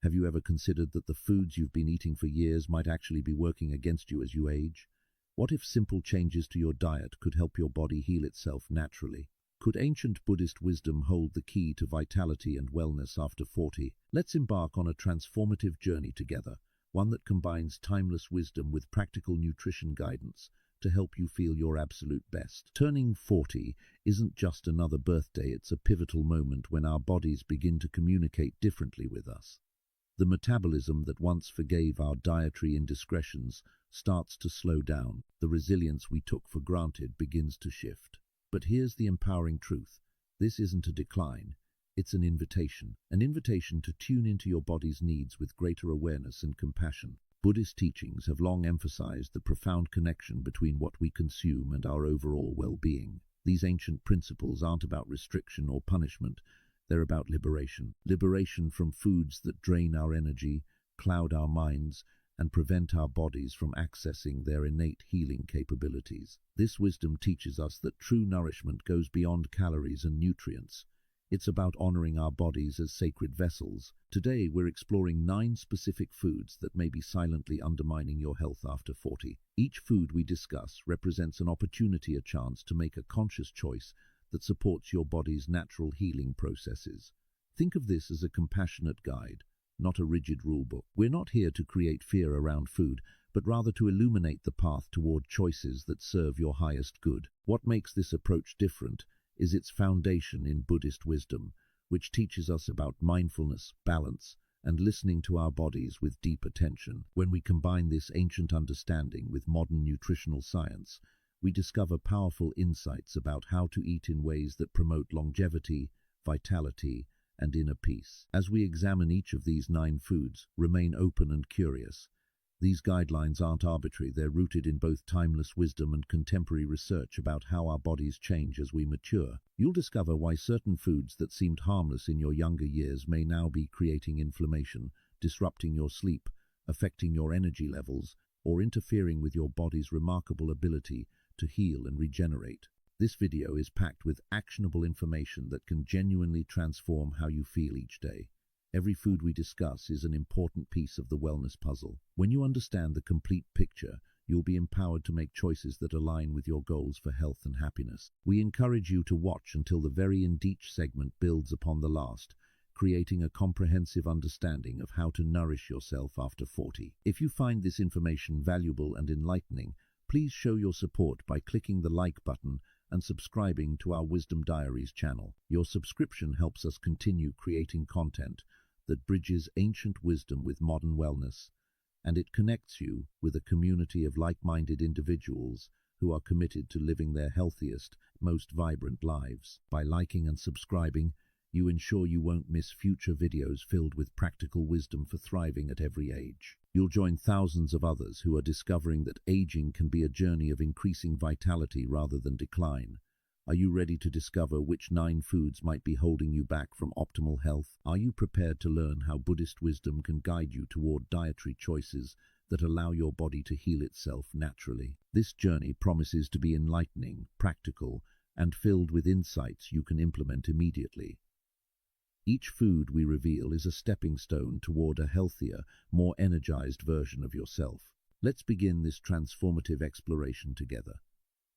Have you ever considered that the foods you've been eating for years might actually be working against you as you age? What if simple changes to your diet could help your body heal itself naturally? Could ancient Buddhist wisdom hold the key to vitality and wellness after 40? Let's embark on a transformative journey together, one that combines timeless wisdom with practical nutrition guidance to help you feel your absolute best. Turning 40 isn't just another birthday, it's a pivotal moment when our bodies begin to communicate differently with us. The metabolism that once forgave our dietary indiscretions starts to slow down. The resilience we took for granted begins to shift. But here's the empowering truth. This isn't a decline, it's an invitation to tune into your body's needs with greater awareness and compassion. Buddhist teachings have long emphasized the profound connection between what we consume and our overall well-being. These ancient principles aren't about restriction or punishment, they're about liberation. Liberation from foods that drain our energy, cloud our minds, and prevent our bodies from accessing their innate healing capabilities. This wisdom teaches us that true nourishment goes beyond calories and nutrients. It's about honoring our bodies as sacred vessels. Today, we're exploring 9 specific foods that may be silently undermining your health after 40. Each food we discuss represents an opportunity, a chance to make a conscious choice that supports your body's natural healing processes. Think of this as a compassionate guide, not a rigid rulebook. We're not here to create fear around food, but rather to illuminate the path toward choices that serve your highest good. What makes this approach different is its foundation in Buddhist wisdom, which teaches us about mindfulness, balance, and listening to our bodies with deep attention. When we combine this ancient understanding with modern nutritional science, we discover powerful insights about how to eat in ways that promote longevity, vitality, and inner peace. As we examine each of these 9 foods, remain open and curious. These guidelines aren't arbitrary, they're rooted in both timeless wisdom and contemporary research about how our bodies change as we mature. You'll discover why certain foods that seemed harmless in your younger years may now be creating inflammation, disrupting your sleep, affecting your energy levels, or interfering with your body's remarkable ability to heal and regenerate. This video is packed with actionable information that can genuinely transform how you feel each day. Every food we discuss is an important piece of the wellness puzzle. When you understand the complete picture, you'll be empowered to make choices that align with your goals for health and happiness. We encourage you to watch until the very end. Each segment builds upon the last, creating a comprehensive understanding of how to nourish yourself after 40. If you find this information valuable and enlightening, please show your support by clicking the like button and subscribing to our Wisdom Diaries channel. Your subscription helps us continue creating content that bridges ancient wisdom with modern wellness, and it connects you with a community of like-minded individuals who are committed to living their healthiest, most vibrant lives. By liking and subscribing, you ensure you won't miss future videos filled with practical wisdom for thriving at every age. You'll join thousands of others who are discovering that aging can be a journey of increasing vitality rather than decline. Are you ready to discover which 9 foods might be holding you back from optimal health? Are you prepared to learn how Buddhist wisdom can guide you toward dietary choices that allow your body to heal itself naturally? This journey promises to be enlightening, practical, and filled with insights you can implement immediately. Each food we reveal is a stepping stone toward a healthier, more energized version of yourself. Let's begin this transformative exploration together.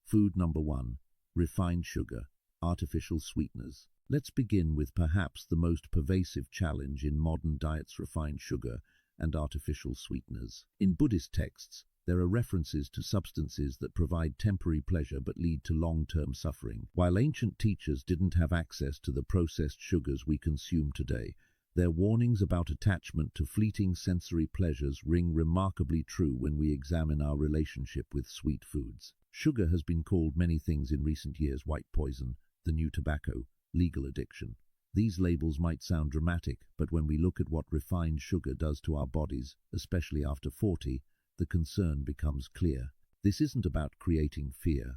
Food number 1. Refined sugar, artificial sweeteners. Let's begin with perhaps the most pervasive challenge in modern diets: refined sugar and artificial sweeteners. In Buddhist texts, there are references to substances that provide temporary pleasure but lead to long-term suffering. While ancient teachers didn't have access to the processed sugars we consume today, their warnings about attachment to fleeting sensory pleasures ring remarkably true when we examine our relationship with sweet foods. Sugar has been called many things in recent years: white poison, the new tobacco, legal addiction. These labels might sound dramatic, but when we look at what refined sugar does to our bodies, especially after 40, the concern becomes clear. This isn't about creating fear.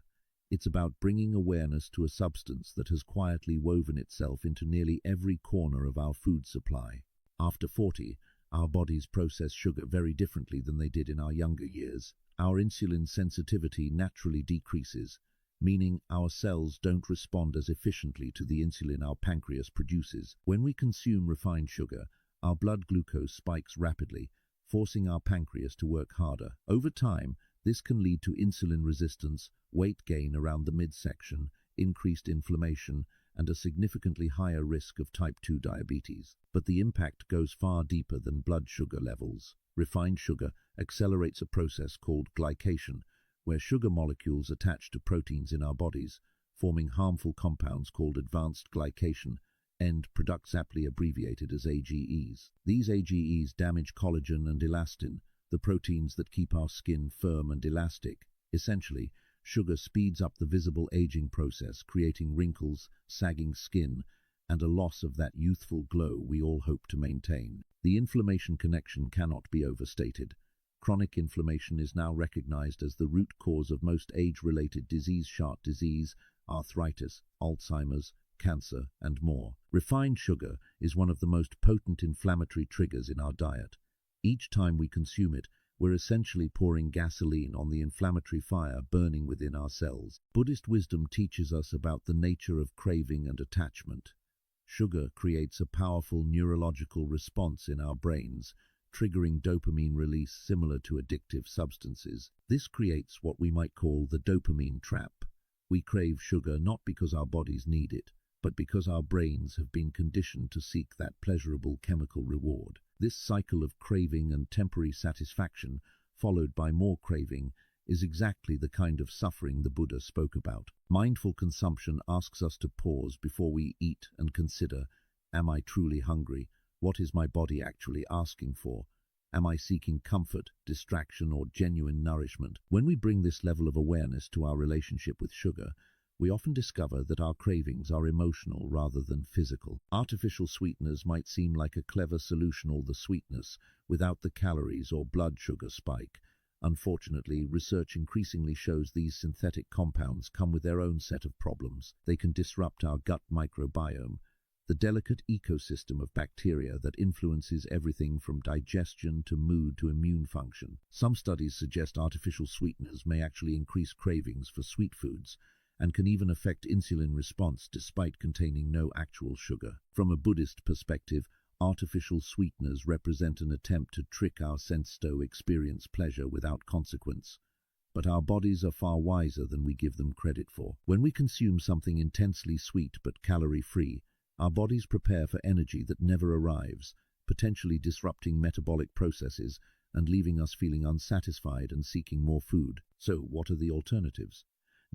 It's about bringing awareness to a substance that has quietly woven itself into nearly every corner of our food supply. After 40, our bodies process sugar very differently than they did in our younger years. Our insulin sensitivity naturally decreases, meaning our cells don't respond as efficiently to the insulin our pancreas produces. When we consume refined sugar, our blood glucose spikes rapidly, forcing our pancreas to work harder. Over time, this can lead to insulin resistance, weight gain around the midsection, increased inflammation, and a significantly higher risk of type 2 diabetes. But the impact goes far deeper than blood sugar levels. Refined sugar accelerates a process called glycation, where sugar molecules attach to proteins in our bodies, forming harmful compounds called advanced glycation, end products aptly abbreviated as AGEs. These AGEs damage collagen and elastin, the proteins that keep our skin firm and elastic. Essentially, sugar speeds up the visible aging process, creating wrinkles, sagging skin, and a loss of that youthful glow we all hope to maintain. The inflammation connection cannot be overstated. Chronic inflammation is now recognized as the root cause of most age-related disease, heart disease, arthritis, Alzheimer's, cancer, and more. Refined sugar is one of the most potent inflammatory triggers in our diet. Each time we consume it, we're essentially pouring gasoline on the inflammatory fire burning within our cells. Buddhist wisdom teaches us about the nature of craving and attachment. Sugar creates a powerful neurological response in our brains, triggering dopamine release similar to addictive substances. This creates what we might call the dopamine trap. We crave sugar not because our bodies need it, but because our brains have been conditioned to seek that pleasurable chemical reward. This cycle of craving and temporary satisfaction, followed by more craving, is exactly the kind of suffering the Buddha spoke about. Mindful consumption asks us to pause before we eat and consider, am I truly hungry? What is my body actually asking for? Am I seeking comfort, distraction, or genuine nourishment? When we bring this level of awareness to our relationship with sugar, we often discover that our cravings are emotional rather than physical. Artificial sweeteners might seem like a clever solution, all the sweetness, without the calories or blood sugar spike. Unfortunately, research increasingly shows these synthetic compounds come with their own set of problems. They can disrupt our gut microbiome, the delicate ecosystem of bacteria that influences everything from digestion to mood to immune function. Some studies suggest artificial sweeteners may actually increase cravings for sweet foods, and can even affect insulin response despite containing no actual sugar. From a Buddhist perspective, artificial sweeteners represent an attempt to trick our senses to experience pleasure without consequence. But our bodies are far wiser than we give them credit for. When we consume something intensely sweet but calorie-free, our bodies prepare for energy that never arrives, potentially disrupting metabolic processes and leaving us feeling unsatisfied and seeking more food. So, what are the alternatives?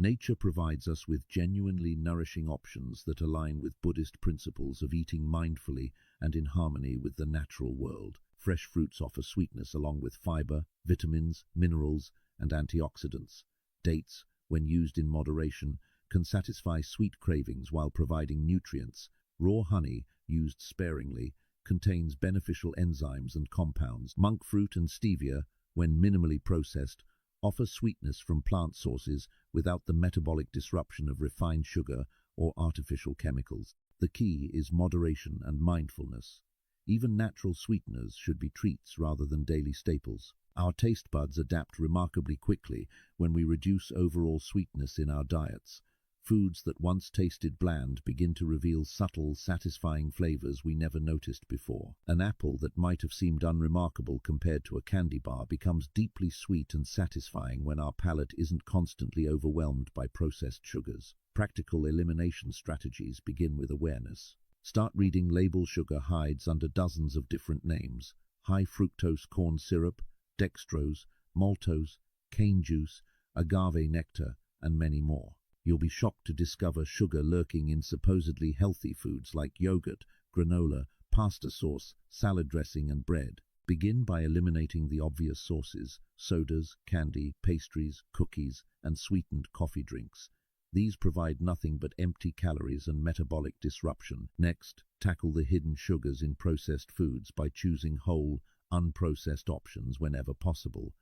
Nature provides us with genuinely nourishing options that align with Buddhist principles of eating mindfully and in harmony with the natural world. Fresh fruits offer sweetness along with fiber, vitamins, minerals, and antioxidants. Dates, when used in moderation, can satisfy sweet cravings while providing nutrients. Raw honey, used sparingly, contains beneficial enzymes and compounds. Monk fruit and stevia, when minimally processed, offer sweetness from plant sources without the metabolic disruption of refined sugar or artificial chemicals. The key is moderation and mindfulness. Even natural sweeteners should be treats rather than daily staples. Our taste buds adapt remarkably quickly when we reduce overall sweetness in our diets. Foods that once tasted bland begin to reveal subtle, satisfying flavors we never noticed before. An apple that might have seemed unremarkable compared to a candy bar becomes deeply sweet and satisfying when our palate isn't constantly overwhelmed by processed sugars. Practical elimination strategies begin with awareness. Start reading label. Sugar hides under dozens of different names: high fructose corn syrup, dextrose, maltose, cane juice, agave nectar, and many more. You'll be shocked to discover sugar lurking in supposedly healthy foods like yogurt, granola, pasta sauce, salad dressing, and bread. Begin by eliminating the obvious sources: sodas, candy, pastries, cookies, and sweetened coffee drinks. These provide nothing but empty calories and metabolic disruption. Next, tackle the hidden sugars in processed foods by choosing whole, unprocessed options whenever possible.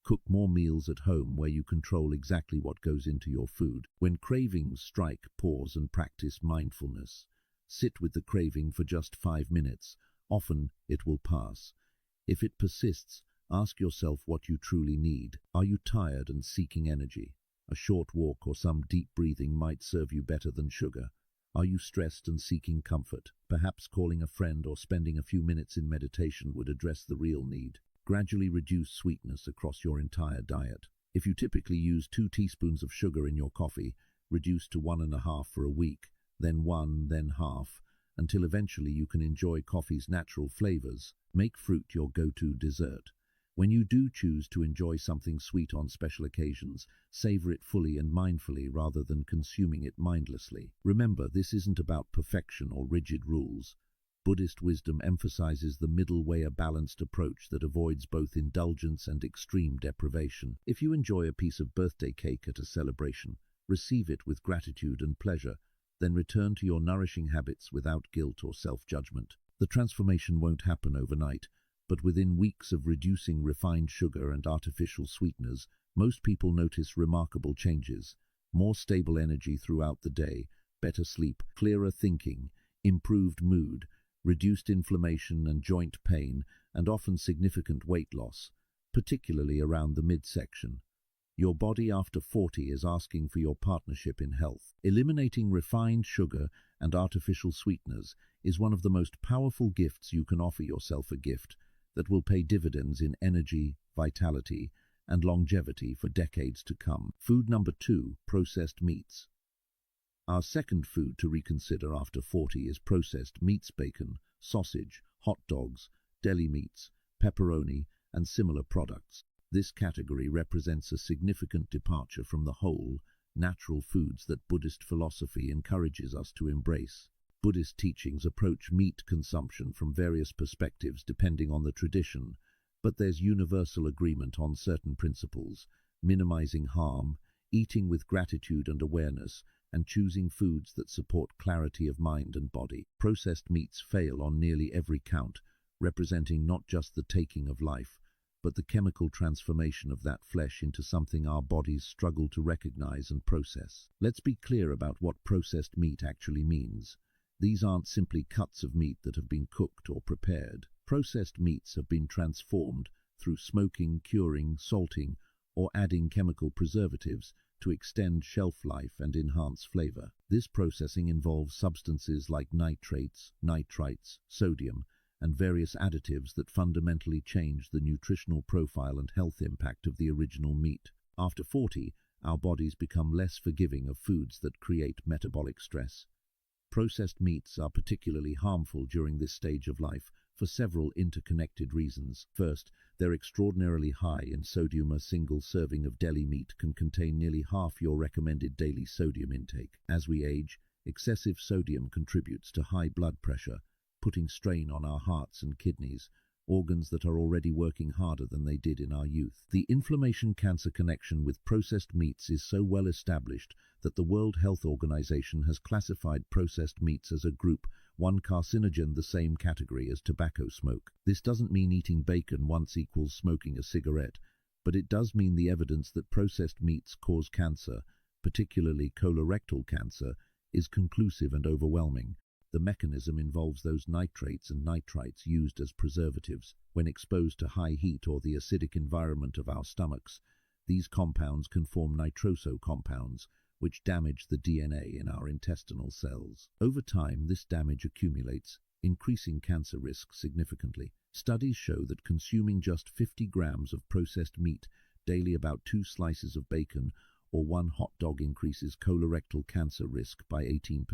Cook more meals at home where you control exactly what goes into your food. When cravings strike, pause and practice mindfulness. Sit with the craving for just 5 minutes. Often, it will pass. If it persists, ask yourself what you truly need. Are you tired and seeking energy? A short walk or some deep breathing might serve you better than sugar. Are you stressed and seeking comfort? Perhaps calling a friend or spending a few minutes in meditation would address the real need. Gradually reduce sweetness across your entire diet. If you typically use 2 teaspoons of sugar in your coffee, reduce to 1.5 for a week, then 1, then half, until eventually you can enjoy coffee's natural flavors. Make fruit your go-to dessert. When you do choose to enjoy something sweet on special occasions, savor it fully and mindfully rather than consuming it mindlessly. Remember, this isn't about perfection or rigid rules. Buddhist wisdom emphasizes the middle way, a balanced approach that avoids both indulgence and extreme deprivation. If you enjoy a piece of birthday cake at a celebration, receive it with gratitude and pleasure, then return to your nourishing habits without guilt or self-judgment. The transformation won't happen overnight, but within weeks of reducing refined sugar and artificial sweeteners, most people notice remarkable changes. More stable energy throughout the day, better sleep, clearer thinking, improved mood, reduced inflammation and joint pain, and often significant weight loss, particularly around the midsection. Your body after 40 is asking for your partnership in health. Eliminating refined sugar and artificial sweeteners is one of the most powerful gifts you can offer yourself, a gift that will pay dividends in energy, vitality, and longevity for decades to come. Food number 2, processed meats. Our second food to reconsider after 40 is processed meats: bacon, sausage, hot dogs, deli meats, pepperoni, and similar products. This category represents a significant departure from the whole, natural foods that Buddhist philosophy encourages us to embrace. Buddhist teachings approach meat consumption from various perspectives depending on the tradition, but there's universal agreement on certain principles: minimizing harm, eating with gratitude and awareness, and choosing foods that support clarity of mind and body. Processed meats fail on nearly every count, representing not just the taking of life, but the chemical transformation of that flesh into something our bodies struggle to recognize and process. Let's be clear about what processed meat actually means. These aren't simply cuts of meat that have been cooked or prepared. Processed meats have been transformed through smoking, curing, salting, or adding chemical preservatives to extend shelf life and enhance flavor. This processing involves substances like nitrates, nitrites, sodium, and various additives that fundamentally change the nutritional profile and health impact of the original meat. After 40, our bodies become less forgiving of foods that create metabolic stress. Processed meats are particularly harmful during this stage of life for several interconnected reasons. First, they're extraordinarily high in sodium. A single serving of deli meat can contain nearly half your recommended daily sodium intake. As we age, excessive sodium contributes to high blood pressure, putting strain on our hearts and kidneys, organs that are already working harder than they did in our youth. The inflammation-cancer connection with processed meats is so well established that the World Health Organization has classified processed meats as a Group 1 carcinogen, the same category as tobacco smoke. This doesn't mean eating bacon once equals smoking a cigarette, but it does mean the evidence that processed meats cause cancer, particularly colorectal cancer, is conclusive and overwhelming. The mechanism involves those nitrates and nitrites used as preservatives. When exposed to high heat or the acidic environment of our stomachs, these compounds can form nitroso compounds, which damage the DNA in our intestinal cells. Over time, this damage accumulates, increasing cancer risk significantly. Studies show that consuming just 50 grams of processed meat daily, about 2 slices of bacon, or 1 hot dog, increases colorectal cancer risk by 18%.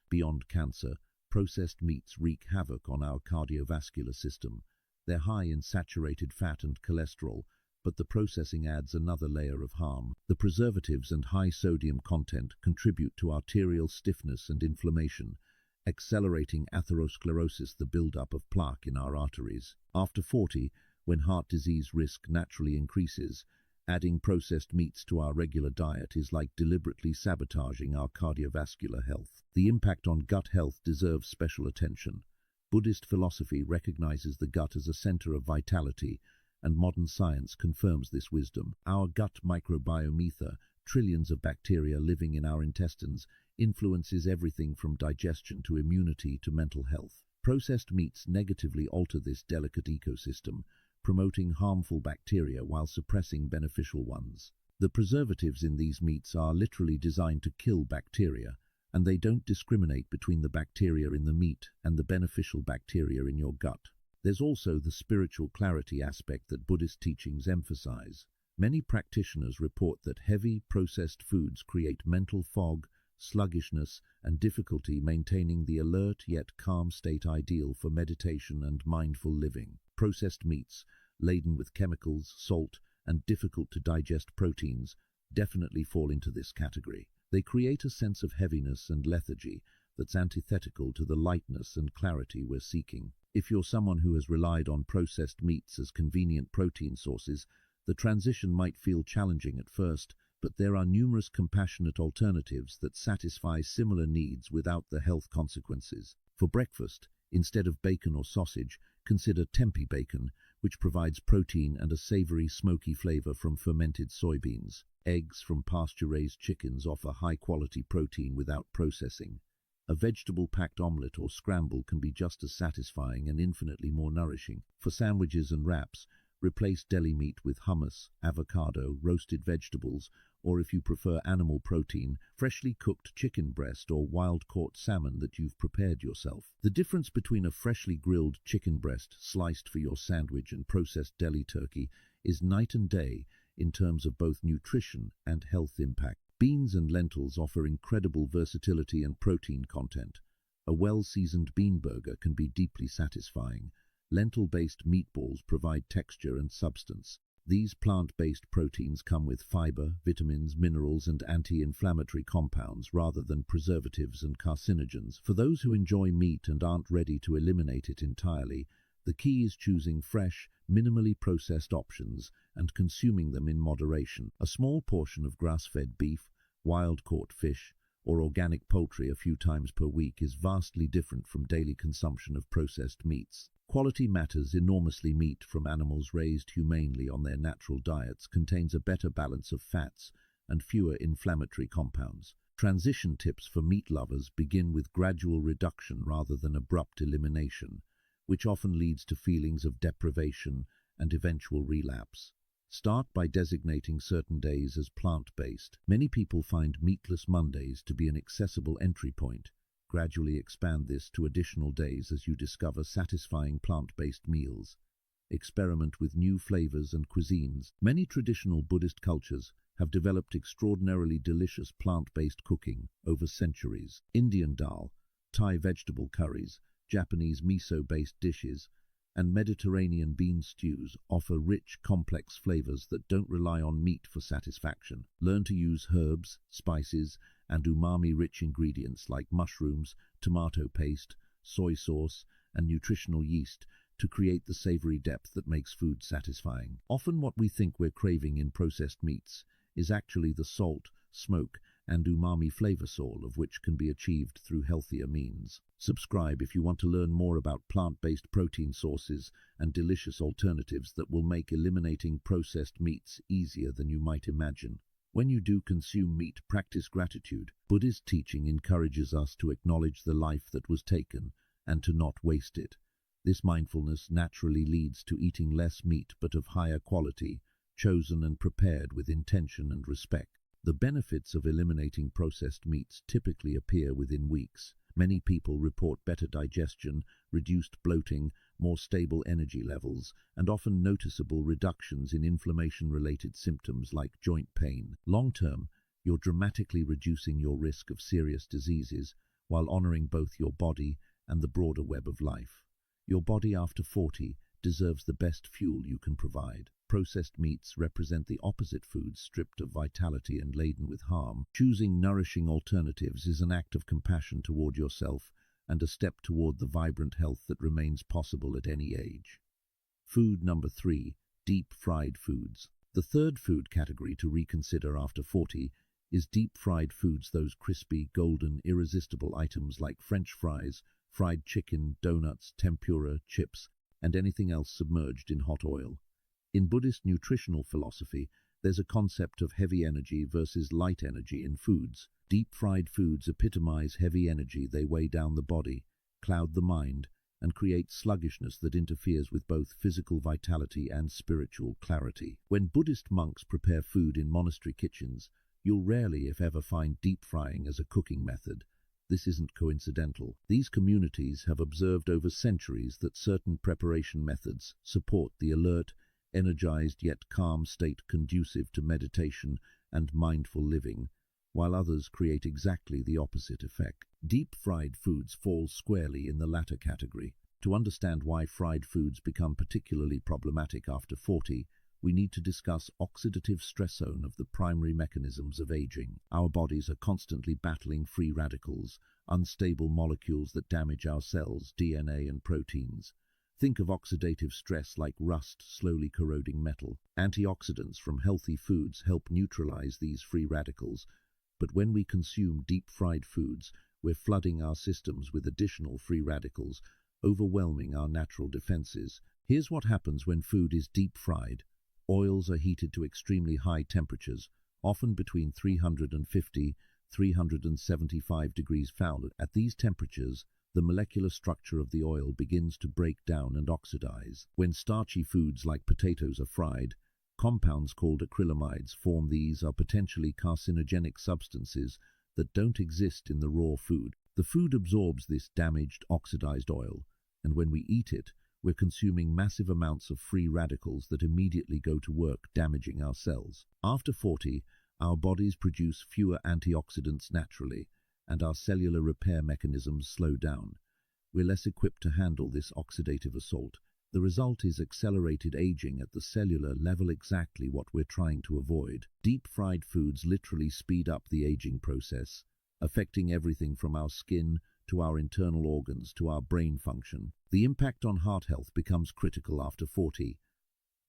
Beyond cancer, processed meats wreak havoc on our cardiovascular system. They're high in saturated fat and cholesterol, but the processing adds another layer of harm. The preservatives and high sodium content contribute to arterial stiffness and inflammation, accelerating atherosclerosis, the buildup of plaque in our arteries. After 40, when heart disease risk naturally increases, adding processed meats to our regular diet is like deliberately sabotaging our cardiovascular health. The impact on gut health deserves special attention. Buddhist philosophy recognizes the gut as a center of vitality, and modern science confirms this wisdom. Our gut microbiome, ether, trillions of bacteria living in our intestines, influences everything from digestion to immunity to mental health. Processed meats negatively alter this delicate ecosystem, promoting harmful bacteria while suppressing beneficial ones. The preservatives in these meats are literally designed to kill bacteria, and they don't discriminate between the bacteria in the meat and the beneficial bacteria in your gut. There's also the spiritual clarity aspect that Buddhist teachings emphasize. Many practitioners report that heavy, processed foods create mental fog, sluggishness, and difficulty maintaining the alert yet calm state ideal for meditation and mindful living. Processed meats, laden with chemicals, salt, and difficult-to-digest proteins, definitely fall into this category. They create a sense of heaviness and lethargy that's antithetical to the lightness and clarity we're seeking. If you're someone who has relied on processed meats as convenient protein sources, the transition might feel challenging at first, but there are numerous compassionate alternatives that satisfy similar needs without the health consequences. For breakfast, instead of bacon or sausage, consider tempeh bacon, which provides protein and a savory, smoky flavor from fermented soybeans. Eggs from pasture-raised chickens offer high-quality protein without processing. A vegetable-packed omelette or scramble can be just as satisfying and infinitely more nourishing. For sandwiches and wraps, replace deli meat with hummus, avocado, roasted vegetables, or if you prefer animal protein, freshly cooked chicken breast or wild-caught salmon that you've prepared yourself. The difference between a freshly grilled chicken breast sliced for your sandwich and processed deli turkey is night and day in terms of both nutrition and health impact. Beans and lentils offer incredible versatility and protein content. A well-seasoned bean burger can be deeply satisfying. Lentil-based meatballs provide texture and substance. These plant-based proteins come with fiber, vitamins, minerals, and anti-inflammatory compounds rather than preservatives and carcinogens. For those who enjoy meat and aren't ready to eliminate it entirely, the key is choosing fresh, minimally processed options and consuming them in moderation. A small portion of grass-fed beef, wild-caught fish, or organic poultry a few times per week is vastly different from daily consumption of processed meats. Quality matters enormously. Meat from animals raised humanely on their natural diets contains a better balance of fats and fewer inflammatory compounds. Transition tips for meat lovers begin with gradual reduction rather than abrupt elimination, which often leads to feelings of deprivation and eventual relapse. Start by designating certain days as plant-based. Many people find Meatless Mondays to be an accessible entry point. Gradually expand this to additional days as you discover satisfying plant-based meals. Experiment with new flavors and cuisines. Many traditional Buddhist cultures have developed extraordinarily delicious plant-based cooking over centuries. Indian dal, Thai vegetable curries, Japanese miso-based dishes, and Mediterranean bean stews offer rich, complex flavors that don't rely on meat for satisfaction. Learn to use herbs, spices, and umami-rich ingredients like mushrooms, tomato paste, soy sauce, and nutritional yeast to create the savory depth that makes food satisfying. Often what we think we're craving in processed meats is actually the salt, smoke, and umami flavor soul of which can be achieved through healthier means. Subscribe if you want to learn more about plant-based protein sources and delicious alternatives that will make eliminating processed meats easier than you might imagine. When you do consume meat, practice gratitude. Buddhist teaching encourages us to acknowledge the life that was taken and to not waste it. This mindfulness naturally leads to eating less meat but of higher quality, chosen and prepared with intention and respect. The benefits of eliminating processed meats typically appear within weeks. Many people report better digestion, reduced bloating, more stable energy levels, and often noticeable reductions in inflammation-related symptoms like joint pain. Long-term, you're dramatically reducing your risk of serious diseases while honoring both your body and the broader web of life. Your body after 40 deserves the best fuel you can provide. Processed meats represent the opposite foods stripped of vitality and laden with harm. Choosing nourishing alternatives is an act of compassion toward yourself and a step toward the vibrant health that remains possible at any age. Food number 3, deep-fried foods. The third food category to reconsider after 40 is deep-fried foods, those crispy, golden, irresistible items like French fries, fried chicken, donuts, tempura, chips, and anything else submerged in hot oil. In Buddhist nutritional philosophy, there's a concept of heavy energy versus light energy in foods. Deep-fried foods epitomize heavy energy. They weigh down the body, cloud the mind, and create sluggishness that interferes with both physical vitality and spiritual clarity. When Buddhist monks prepare food in monastery kitchens, you'll rarely, if ever, find deep frying as a cooking method. This isn't coincidental. These communities have observed over centuries that certain preparation methods support the alert, energized yet calm state conducive to meditation and mindful living, while others create exactly the opposite effect. Deep-fried foods fall squarely in the latter category. To understand why fried foods become particularly problematic after 40, we need to discuss oxidative stress zone of the primary mechanisms of aging. Our bodies are constantly battling free radicals, unstable molecules that damage our cells, DNA and proteins. Think of oxidative stress like rust slowly corroding metal. Antioxidants from healthy foods help neutralize these free radicals, but when we consume deep-fried foods, we're flooding our systems with additional free radicals, overwhelming our natural defenses. Here's what happens when food is deep-fried. Oils are heated to extremely high temperatures, often between 350 to 375 degrees Fahrenheit. At these temperatures, the molecular structure of the oil begins to break down and oxidize. When starchy foods like potatoes are fried, compounds called acrylamides form. These are potentially carcinogenic substances that don't exist in the raw food. The food absorbs this damaged, oxidized oil, and when we eat it, we're consuming massive amounts of free radicals that immediately go to work damaging our cells. After 40, our bodies produce fewer antioxidants naturally, and our cellular repair mechanisms slow down. We're less equipped to handle this oxidative assault. The result is accelerated aging at the cellular level, exactly what we're trying to avoid. Deep-fried foods literally speed up the aging process, affecting everything from our skin to our internal organs to our brain function. The impact on heart health becomes critical after 40.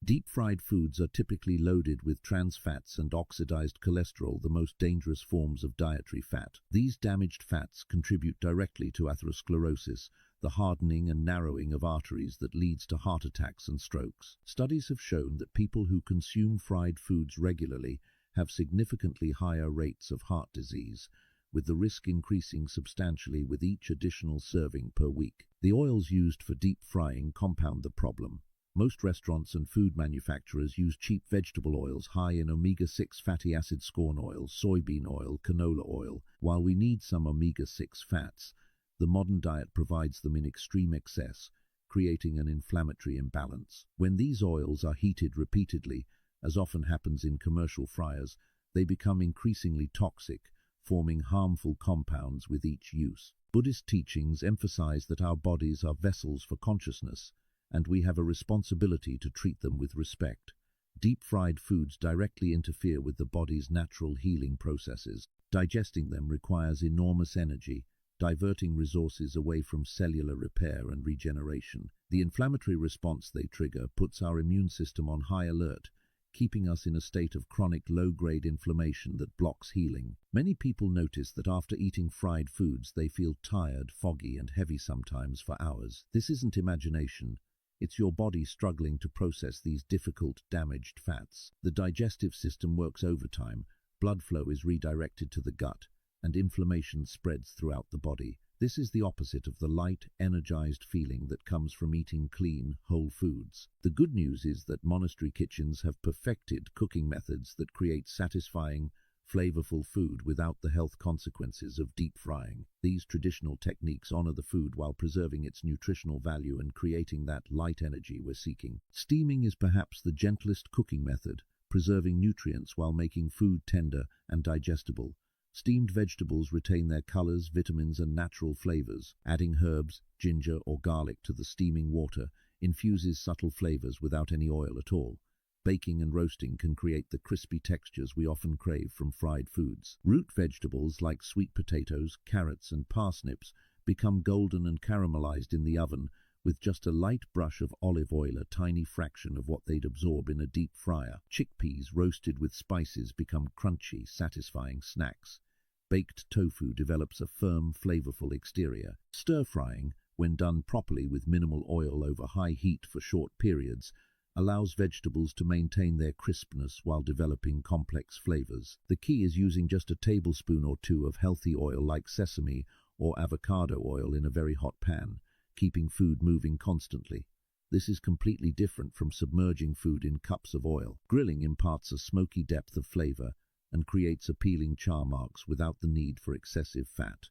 Deep-fried foods are typically loaded with trans fats and oxidized cholesterol, the most dangerous forms of dietary fat. These damaged fats contribute directly to atherosclerosis, the hardening and narrowing of arteries that leads to heart attacks and strokes. Studies have shown that people who consume fried foods regularly have significantly higher rates of heart disease, with the risk increasing substantially with each additional serving per week. The oils used for deep frying compound the problem. Most restaurants and food manufacturers use cheap vegetable oils high in omega-6 fatty acids, corn oil, soybean oil, canola oil. While we need some omega-6 fats, the modern diet provides them in extreme excess, creating an inflammatory imbalance. When these oils are heated repeatedly, as often happens in commercial fryers, they become increasingly toxic, forming harmful compounds with each use. Buddhist teachings emphasize that our bodies are vessels for consciousness, and we have a responsibility to treat them with respect. Deep-fried foods directly interfere with the body's natural healing processes. Digesting them requires enormous energy, diverting resources away from cellular repair and regeneration. The inflammatory response they trigger puts our immune system on high alert, keeping us in a state of chronic low-grade inflammation that blocks healing. Many people notice that after eating fried foods they feel tired, foggy and heavy, sometimes for hours. This isn't imagination. It's your body struggling to process these difficult, damaged fats. The digestive system works overtime, blood flow is redirected to the gut, and inflammation spreads throughout the body. This is the opposite of the light, energized feeling that comes from eating clean, whole foods. The good news is that monastery kitchens have perfected cooking methods that create satisfying, flavorful food without the health consequences of deep frying. These traditional techniques honor the food while preserving its nutritional value and creating that light energy we're seeking. Steaming is perhaps the gentlest cooking method, preserving nutrients while making food tender and digestible. Steamed vegetables retain their colors, vitamins, and natural flavors. Adding herbs, ginger, or garlic to the steaming water infuses subtle flavors without any oil at all. Baking and roasting can create the crispy textures we often crave from fried foods. Root vegetables like sweet potatoes, carrots, and parsnips become golden and caramelized in the oven with just a light brush of olive oil, a tiny fraction of what they'd absorb in a deep fryer. Chickpeas roasted with spices become crunchy, satisfying snacks. Baked tofu develops a firm, flavorful exterior. Stir-frying, when done properly with minimal oil over high heat for short periods, allows vegetables to maintain their crispness while developing complex flavors. The key is using just a tablespoon or two of healthy oil like sesame or avocado oil in a very hot pan, keeping food moving constantly. This is completely different from submerging food in cups of oil. Grilling imparts a smoky depth of flavor and creates appealing char marks without the need for excessive fat.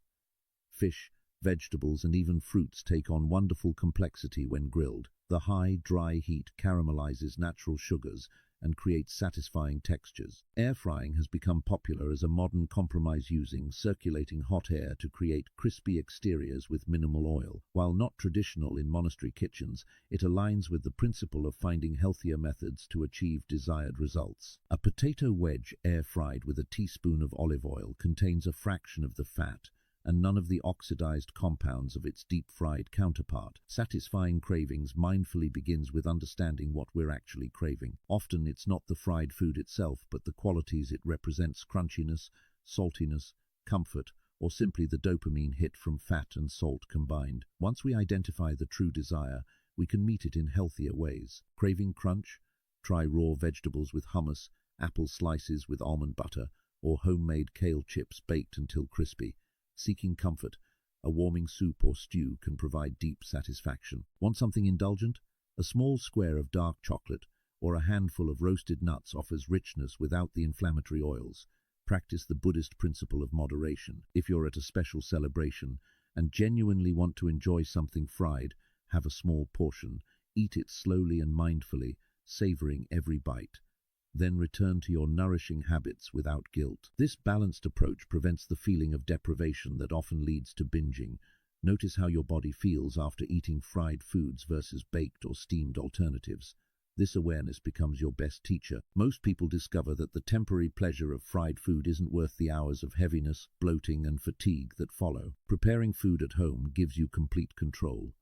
Fish, vegetables, and even fruits take on wonderful complexity when grilled. The high, dry heat caramelizes natural sugars and creates satisfying textures. Air frying has become popular as a modern compromise, using circulating hot air to create crispy exteriors with minimal oil. While not traditional in monastery kitchens, it aligns with the principle of finding healthier methods to achieve desired results. A potato wedge air-fried with a teaspoon of olive oil contains a fraction of the fat and none of the oxidized compounds of its deep-fried counterpart. Satisfying cravings mindfully begins with understanding what we're actually craving. Often it's not the fried food itself, but the qualities it represents: crunchiness, saltiness, comfort, or simply the dopamine hit from fat and salt combined. Once we identify the true desire, we can meet it in healthier ways. Craving crunch? Try raw vegetables with hummus, apple slices with almond butter, or homemade kale chips baked until crispy. Seeking comfort? A warming soup or stew can provide deep satisfaction. Want something indulgent? A small square of dark chocolate or a handful of roasted nuts offers richness without the inflammatory oils. Practice the Buddhist principle of moderation. If you're at a special celebration and genuinely want to enjoy something fried, have a small portion. Eat it slowly and mindfully, savoring every bite. Then return to your nourishing habits without guilt. This balanced approach prevents the feeling of deprivation that often leads to binging. Notice how your body feels after eating fried foods versus baked or steamed alternatives. This awareness becomes your best teacher. Most people discover that the temporary pleasure of fried food isn't worth the hours of heaviness, bloating, and fatigue that follow. Preparing food at home gives you complete control.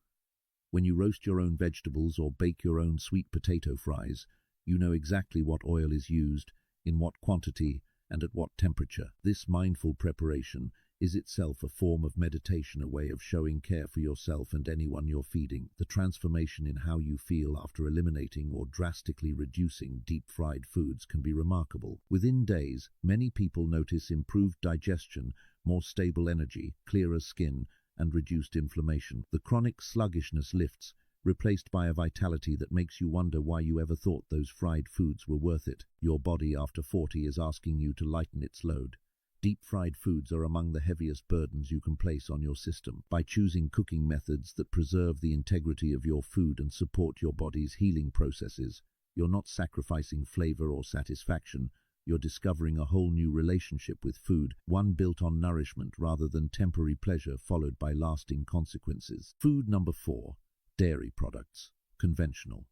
When you roast your own vegetables or bake your own sweet potato fries, you know exactly what oil is used, in what quantity, and at what temperature. This mindful preparation is itself a form of meditation, a way of showing care for yourself and anyone you're feeding. The transformation in how you feel after eliminating or drastically reducing deep-fried foods can be remarkable. Within days, many people notice improved digestion, more stable energy, clearer skin, and reduced inflammation. The chronic sluggishness lifts, replaced by a vitality that makes you wonder why you ever thought those fried foods were worth it. Your body after 40 is asking you to lighten its load. Deep-fried foods are among the heaviest burdens you can place on your system. By choosing cooking methods that preserve the integrity of your food and support your body's healing processes, you're not sacrificing flavor or satisfaction. You're discovering a whole new relationship with food, one built on nourishment rather than temporary pleasure followed by lasting consequences. Food number 4. Dairy products. Conventional.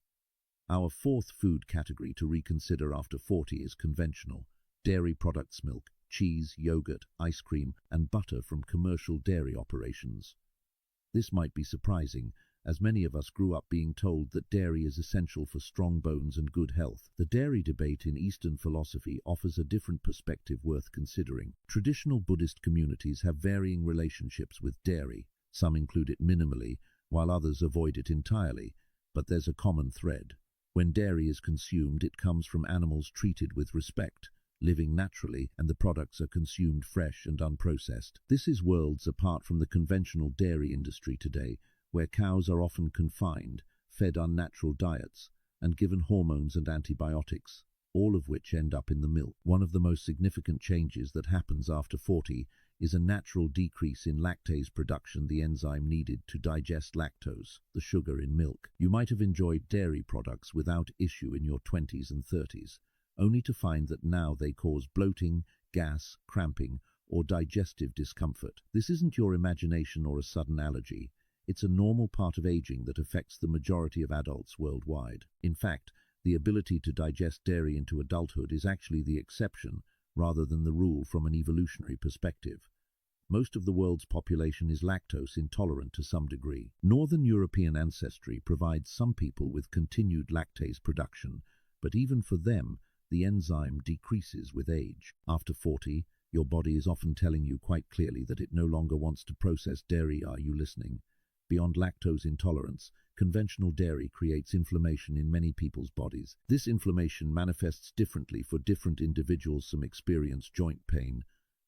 Our fourth food category to reconsider after 40 is conventional. Dairy products: milk, cheese, yogurt, ice cream, and butter from commercial dairy operations. This might be surprising, as many of us grew up being told that dairy is essential for strong bones and good health. The dairy debate in Eastern philosophy offers a different perspective worth considering. Traditional Buddhist communities have varying relationships with dairy. Some include it minimally, while others avoid it entirely, but there's a common thread. When dairy is consumed, it comes from animals treated with respect, living naturally, and the products are consumed fresh and unprocessed. This is worlds apart from the conventional dairy industry today, where cows are often confined, fed unnatural diets, and given hormones and antibiotics, all of which end up in the milk. One of the most significant changes that happens after 40 is a natural decrease in lactase production, the enzyme needed to digest lactose, the sugar in milk. You might have enjoyed dairy products without issue in your 20s and 30s, only to find that now they cause bloating, gas, cramping, or digestive discomfort. This isn't your imagination or a sudden allergy. It's a normal part of aging that affects the majority of adults worldwide. In fact, the ability to digest dairy into adulthood is actually the exception rather than the rule from an evolutionary perspective. Most of the world's population is lactose intolerant to some degree. Northern European ancestry provides some people with continued lactase production, but even for them, the enzyme decreases with age. After 40, your body is often telling you quite clearly that it no longer wants to process dairy. Are you listening? Beyond lactose intolerance, conventional dairy creates inflammation in many people's bodies. This inflammation manifests differently for different individuals. Some experience joint pain,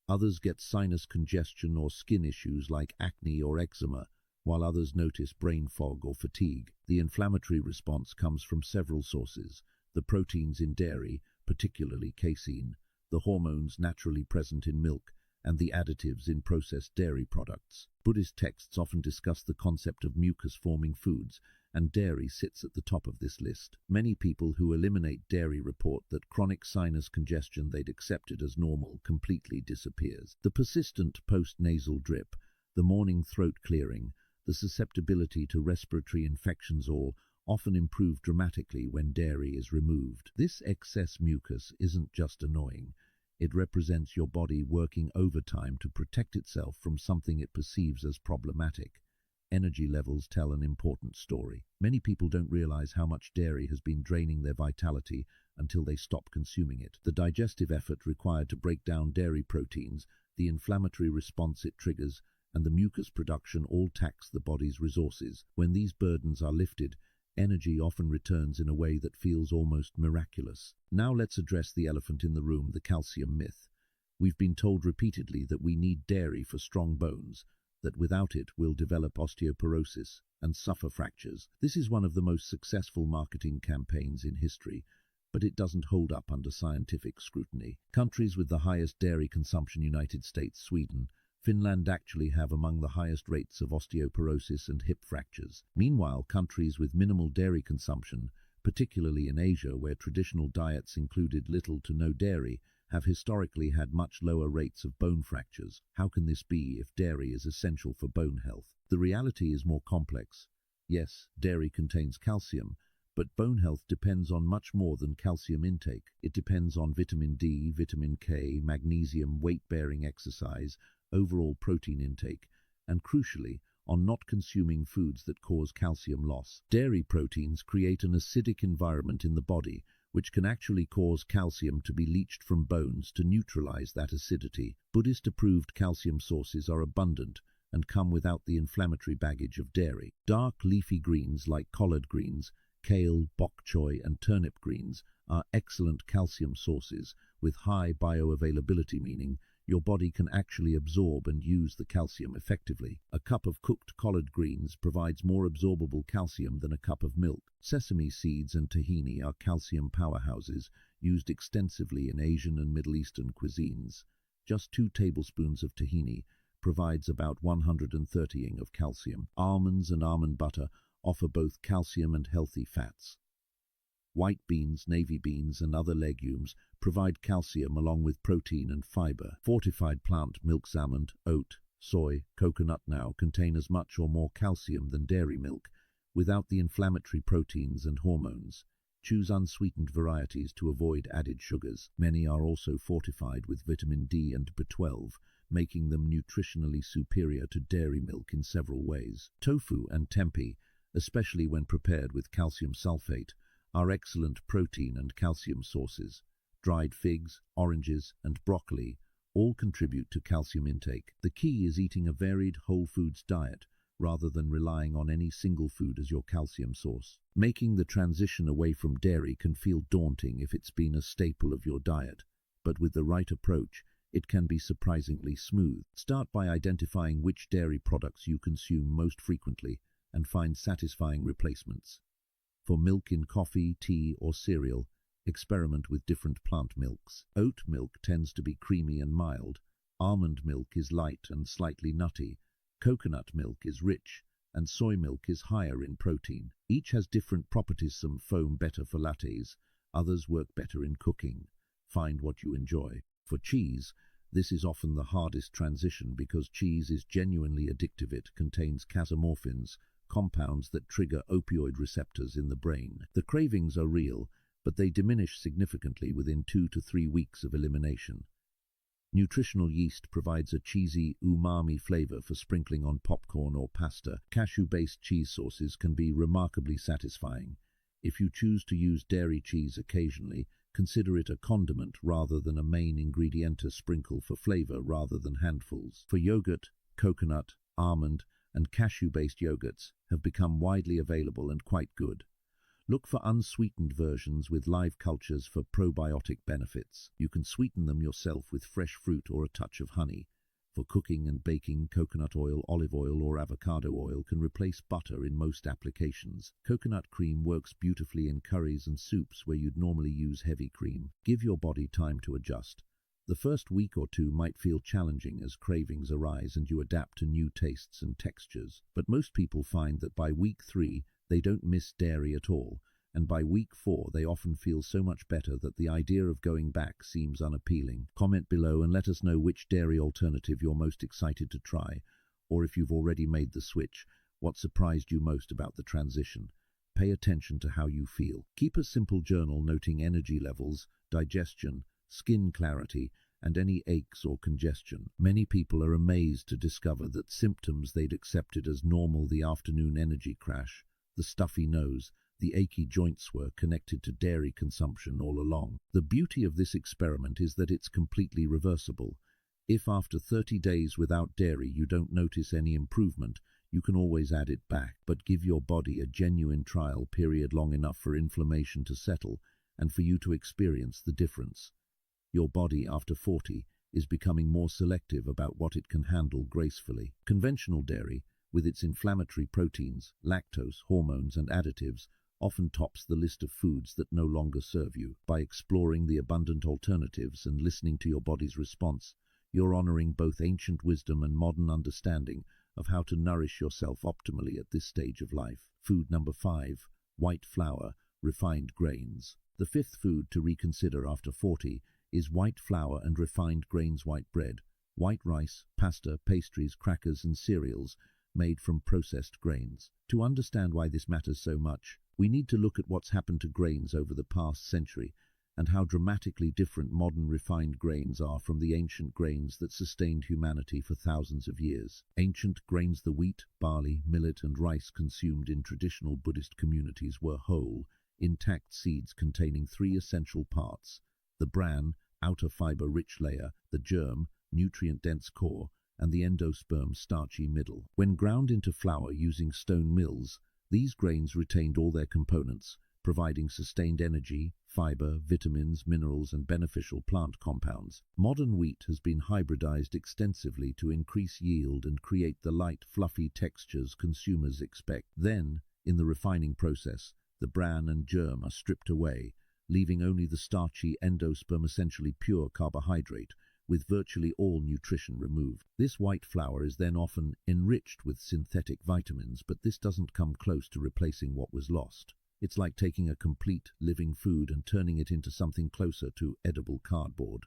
others get sinus congestion or skin issues like acne or eczema, while others notice brain fog or fatigue. The inflammatory response comes from several sources: the proteins in dairy, particularly casein, the hormones naturally present in milk, and the additives in processed dairy products. Buddhist texts often discuss the concept of mucus-forming foods, and dairy sits at the top of this list. Many people who eliminate dairy report that chronic sinus congestion they'd accepted as normal completely disappears. The persistent post-nasal drip, the morning throat clearing, the susceptibility to respiratory infections all often improve dramatically when dairy is removed. This excess mucus isn't just annoying. It represents your body working overtime to protect itself from something it perceives as problematic. Energy levels tell an important story. Many people don't realize how much dairy has been draining their vitality until they stop consuming it. The digestive effort required to break down dairy proteins, the inflammatory response it triggers, and the mucus production all tax the body's resources. When these burdens are lifted, energy often returns in a way that feels almost miraculous. Now let's address the elephant in the room, the calcium myth. We've been told repeatedly that we need dairy for strong bones, that without it we'll develop osteoporosis and suffer fractures. This is one of the most successful marketing campaigns in history, but it doesn't hold up under scientific scrutiny. Countries with the highest dairy consumption, United States, Sweden, Finland, actually have among the highest rates of osteoporosis and hip fractures. Meanwhile, countries with minimal dairy consumption, particularly in Asia where traditional diets included little to no dairy, have historically had much lower rates of bone fractures. How can this be if dairy is essential for bone health? The reality is more complex. Yes, dairy contains calcium, but bone health depends on much more than calcium intake. It depends on vitamin D, vitamin K, magnesium, weight-bearing exercise, overall protein intake, and crucially, on not consuming foods that cause calcium loss. Dairy proteins create an acidic environment in the body, which can actually cause calcium to be leached from bones to neutralize that acidity. Buddhist-approved calcium sources are abundant and come without the inflammatory baggage of dairy. Dark leafy greens like collard greens, kale, bok choy, and turnip greens are excellent calcium sources with high bioavailability, meaning your body can actually absorb and use the calcium effectively. A cup of cooked collard greens provides more absorbable calcium than a cup of milk. Sesame seeds and tahini are calcium powerhouses used extensively in Asian and Middle Eastern cuisines. Just 2 tablespoons of tahini provides about 130 of calcium. Almonds and almond butter offer both calcium and healthy fats. White beans, navy beans, and other legumes provide calcium along with protein and fiber. Fortified plant milks, almond, oat, soy, coconut now contain as much or more calcium than dairy milk, without the inflammatory proteins and hormones. Choose unsweetened varieties to avoid added sugars. Many are also fortified with vitamin D and B12, making them nutritionally superior to dairy milk in several ways. Tofu and tempeh, especially when prepared with calcium sulfate, are excellent protein and calcium sources. Dried figs, oranges, and broccoli all contribute to calcium intake. The key is eating a varied whole foods diet rather than relying on any single food as your calcium source. Making the transition away from dairy can feel daunting if it's been a staple of your diet, but with the right approach, it can be surprisingly smooth. Start by identifying which dairy products you consume most frequently and find satisfying replacements. For milk in coffee, tea, or cereal, experiment with different plant milks. Oat milk tends to be creamy and mild. Almond milk is light and slightly nutty. Coconut milk is rich, and soy milk is higher in protein. Each has different properties. Some foam better for lattes, others work better in cooking. Find what you enjoy. For cheese, this is often the hardest transition because cheese is genuinely addictive. It contains casomorphins, compounds that trigger opioid receptors in the brain. The cravings are real, but they diminish significantly within 2 to 3 weeks of elimination. Nutritional yeast provides a cheesy, umami flavor for sprinkling on popcorn or pasta. Cashew-based cheese sauces can be remarkably satisfying. If you choose to use dairy cheese occasionally, consider it a condiment rather than a main ingredient, to sprinkle for flavor rather than handfuls. For yogurt, coconut, almond, and cashew-based yogurts have become widely available and quite good. Look for unsweetened versions with live cultures for probiotic benefits. You can sweeten them yourself with fresh fruit or a touch of honey. For cooking and baking, coconut oil, olive oil, or avocado oil can replace butter in most applications. Coconut cream works beautifully in curries and soups where you'd normally use heavy cream. Give your body time to adjust. The first week or two might feel challenging as cravings arise and you adapt to new tastes and textures, but most people find that by week 3, they don't miss dairy at all, and by week 4 they often feel so much better that the idea of going back seems unappealing. Comment below and let us know which dairy alternative you're most excited to try, or if you've already made the switch, what surprised you most about the transition. Pay attention to how you feel. Keep a simple journal noting energy levels, digestion, skin clarity, and any aches or congestion. Many people are amazed to discover that symptoms they'd accepted as normal, the afternoon energy crash, the stuffy nose, the achy joints, were connected to dairy consumption all along. The beauty of this experiment is that it's completely reversible. If after 30 days without dairy you don't notice any improvement, you can always add it back, but give your body a genuine trial period long enough for inflammation to settle and for you to experience the difference. Your body, after 40, is becoming more selective about what it can handle gracefully. Conventional dairy, with its inflammatory proteins, lactose, hormones, and additives, often tops the list of foods that no longer serve you. By exploring the abundant alternatives and listening to your body's response, you're honoring both ancient wisdom and modern understanding of how to nourish yourself optimally at this stage of life. Food number 5, white flour, refined grains. The fifth food to reconsider after 40 is white flour and refined grains: white bread, white rice, pasta, pastries, crackers, and cereals made from processed grains. To understand why this matters so much, we need to look at what's happened to grains over the past century and how dramatically different modern refined grains are from the ancient grains that sustained humanity for thousands of years. Ancient grains, the wheat, barley, millet, and rice consumed in traditional Buddhist communities, were whole, intact seeds containing 3 essential parts: the bran, outer fiber-rich layer; the germ, nutrient-dense core; and the endosperm, starchy middle. When ground into flour using stone mills, these grains retained all their components, providing sustained energy, fiber, vitamins, minerals, and beneficial plant compounds. Modern wheat has been hybridized extensively to increase yield and create the light, fluffy textures consumers expect. Then, in the refining process, the bran and germ are stripped away, leaving only the starchy endosperm, essentially pure carbohydrate, with virtually all nutrition removed. This white flour is then often enriched with synthetic vitamins, but this doesn't come close to replacing what was lost. It's like taking a complete, living food and turning it into something closer to edible cardboard.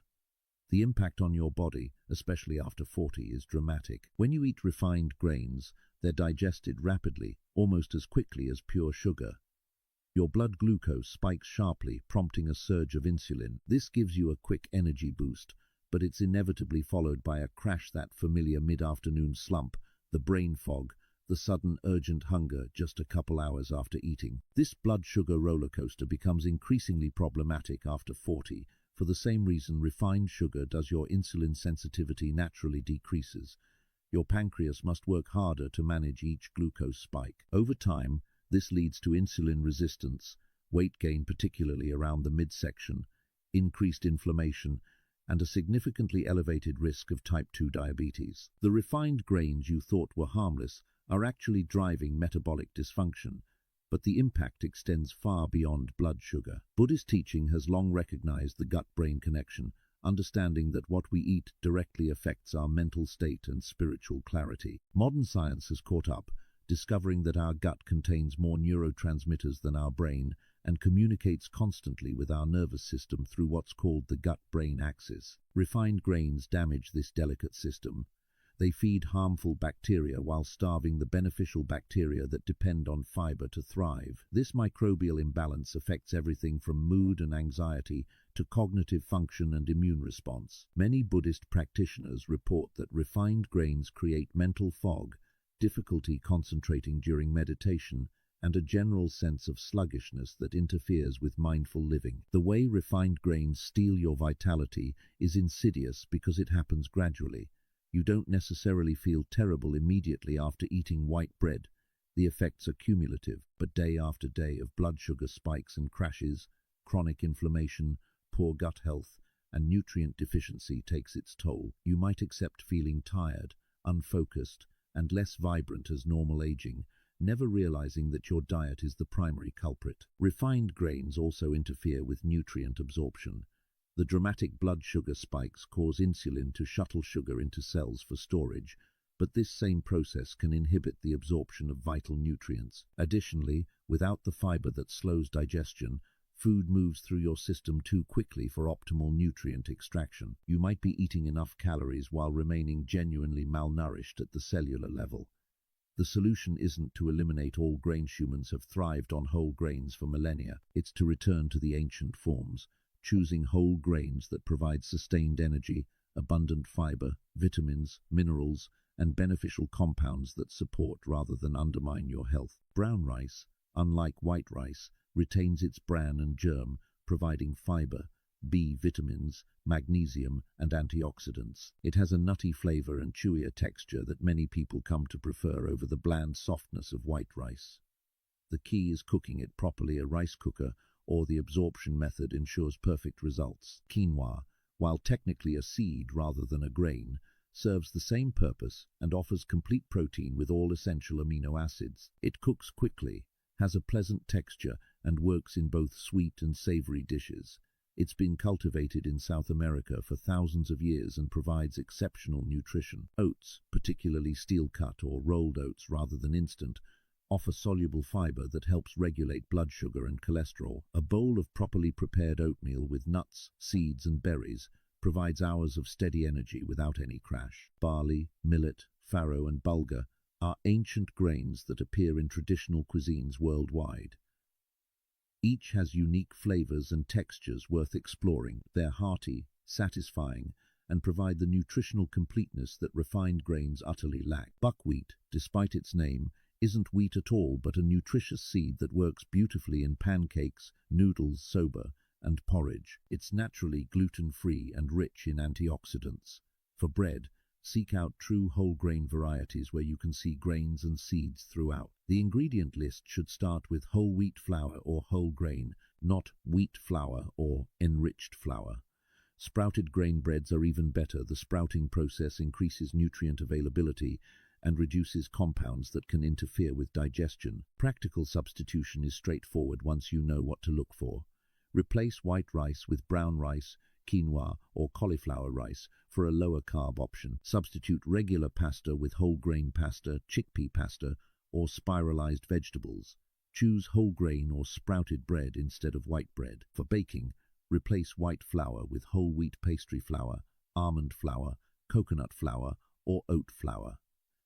The impact on your body, especially after 40, is dramatic. When you eat refined grains, they're digested rapidly, almost as quickly as pure sugar. Your blood glucose spikes sharply, prompting a surge of insulin. This gives you a quick energy boost, but it's inevitably followed by a crash, that familiar mid-afternoon slump, the brain fog, the sudden urgent hunger just a couple hours after eating. This blood sugar roller coaster becomes increasingly problematic after 40. For the same reason refined sugar does, your insulin sensitivity naturally decreases. Your pancreas must work harder to manage each glucose spike. Over time, this leads to insulin resistance, weight gain particularly around the midsection, increased inflammation, and a significantly elevated risk of type 2 diabetes. The refined grains you thought were harmless are actually driving metabolic dysfunction, but the impact extends far beyond blood sugar. Buddhist teaching has long recognized the gut-brain connection, understanding that what we eat directly affects our mental state and spiritual clarity. Modern science has caught up, discovering that our gut contains more neurotransmitters than our brain and communicates constantly with our nervous system through what's called the gut-brain axis. Refined grains damage this delicate system. They feed harmful bacteria while starving the beneficial bacteria that depend on fiber to thrive. This microbial imbalance affects everything from mood and anxiety to cognitive function and immune response. Many Buddhist practitioners report that refined grains create mental fog, difficulty concentrating during meditation, and a general sense of sluggishness that interferes with mindful living. The way refined grains steal your vitality is insidious because it happens gradually. You don't necessarily feel terrible immediately after eating white bread. The effects are cumulative, but day after day of blood sugar spikes and crashes, chronic inflammation, poor gut health, and nutrient deficiency takes its toll. You might accept feeling tired, unfocused, and less vibrant as normal aging, never realizing that your diet is the primary culprit. Refined grains also interfere with nutrient absorption. The dramatic blood sugar spikes cause insulin to shuttle sugar into cells for storage, but this same process can inhibit the absorption of vital nutrients. Additionally, without the fiber that slows digestion, food moves through your system too quickly for optimal nutrient extraction. You might be eating enough calories while remaining genuinely malnourished at the cellular level. The solution isn't to eliminate all grains. Humans have thrived on whole grains for millennia. It's to return to the ancient forms, choosing whole grains that provide sustained energy, abundant fiber, vitamins, minerals, and beneficial compounds that support rather than undermine your health. Brown rice, unlike white rice, retains its bran and germ, providing fiber, B vitamins, magnesium, and antioxidants. It has a nutty flavor and chewier texture that many people come to prefer over the bland softness of white rice. The key is cooking it properly. A rice cooker or the absorption method ensures perfect results. Quinoa, while technically a seed rather than a grain, serves the same purpose and offers complete protein with all essential amino acids. It cooks quickly, has a pleasant texture, and works in both sweet and savory dishes. It's been cultivated in South America for thousands of years and provides exceptional nutrition. Oats, particularly steel-cut or rolled oats rather than instant, offer soluble fiber that helps regulate blood sugar and cholesterol. A bowl of properly prepared oatmeal with nuts, seeds, and berries provides hours of steady energy without any crash. Barley, millet, farro, and bulgur are ancient grains that appear in traditional cuisines worldwide. Each has unique flavors and textures worth exploring. They're hearty, satisfying, and provide the nutritional completeness that refined grains utterly lack. Buckwheat, despite its name, isn't wheat at all but a nutritious seed that works beautifully in pancakes, noodles, soba, and porridge. It's naturally gluten-free and rich in antioxidants. For bread, seek out true whole grain varieties where you can see grains and seeds throughout. The ingredient list should start with whole wheat flour or whole grain, not wheat flour or enriched flour. Sprouted grain breads are even better. The sprouting process increases nutrient availability and reduces compounds that can interfere with digestion. Practical substitution is straightforward once you know what to look for. Replace white rice with brown rice, quinoa, or cauliflower rice for a lower carb option. Substitute regular pasta with whole grain pasta, chickpea pasta, or spiralized vegetables. Choose whole grain or sprouted bread instead of white bread. For baking, replace white flour with whole wheat pastry flour, almond flour, coconut flour, or oat flour.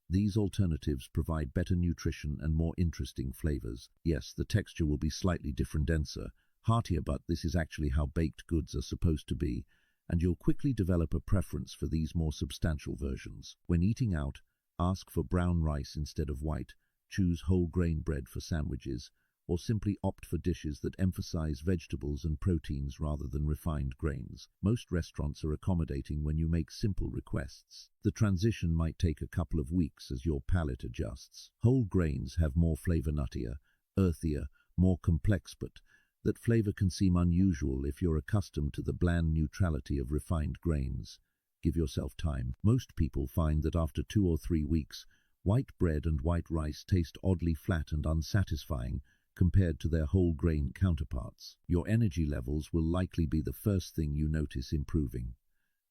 These alternatives provide better nutrition and more interesting flavors. Yes, the texture will be slightly different, denser, heartier, but this is actually how baked goods are supposed to be, and you'll quickly develop a preference for these more substantial versions. When eating out, ask for brown rice instead of white, choose whole grain bread for sandwiches, or simply opt for dishes that emphasize vegetables and proteins rather than refined grains. Most restaurants are accommodating when you make simple requests. The transition might take a couple of weeks as your palate adjusts. Whole grains have more flavor, nuttier, earthier, more complex, but that flavor can seem unusual if you're accustomed to the bland neutrality of refined grains. Give yourself time. Most people find that after 2 or 3 weeks, white bread and white rice taste oddly flat and unsatisfying compared to their whole grain counterparts. Your energy levels will likely be the first thing you notice improving.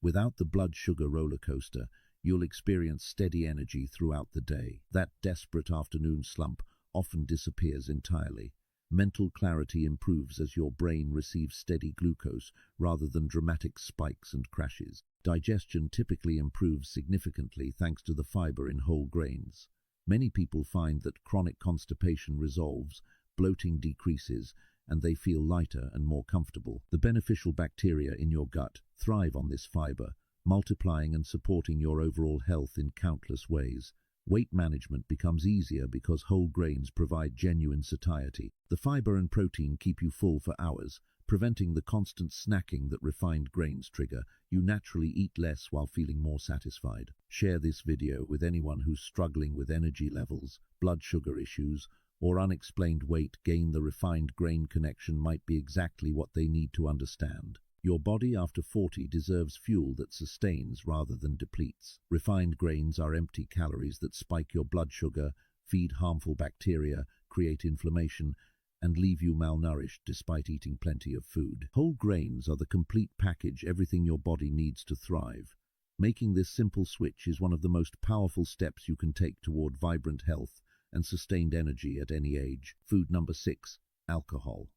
Without the blood sugar roller coaster, you'll experience steady energy throughout the day. That desperate afternoon slump often disappears entirely. Mental clarity improves as your brain receives steady glucose rather than dramatic spikes and crashes. Digestion typically improves significantly thanks to the fiber in whole grains. Many people find that chronic constipation resolves, bloating decreases, and they feel lighter and more comfortable. The beneficial bacteria in your gut thrive on this fiber, multiplying and supporting your overall health in countless ways. Weight management becomes easier because whole grains provide genuine satiety. The fiber and protein keep you full for hours, preventing the constant snacking that refined grains trigger. You naturally eat less while feeling more satisfied. Share this video with anyone who's struggling with energy levels, blood sugar issues, or unexplained weight gain. The refined grain connection might be exactly what they need to understand. Your body after 40 deserves fuel that sustains rather than depletes. Refined grains are empty calories that spike your blood sugar, feed harmful bacteria, create inflammation, and leave you malnourished despite eating plenty of food. Whole grains are the complete package, everything your body needs to thrive. Making this simple switch is one of the most powerful steps you can take toward vibrant health and sustained energy at any age. Food number 6, alcohol.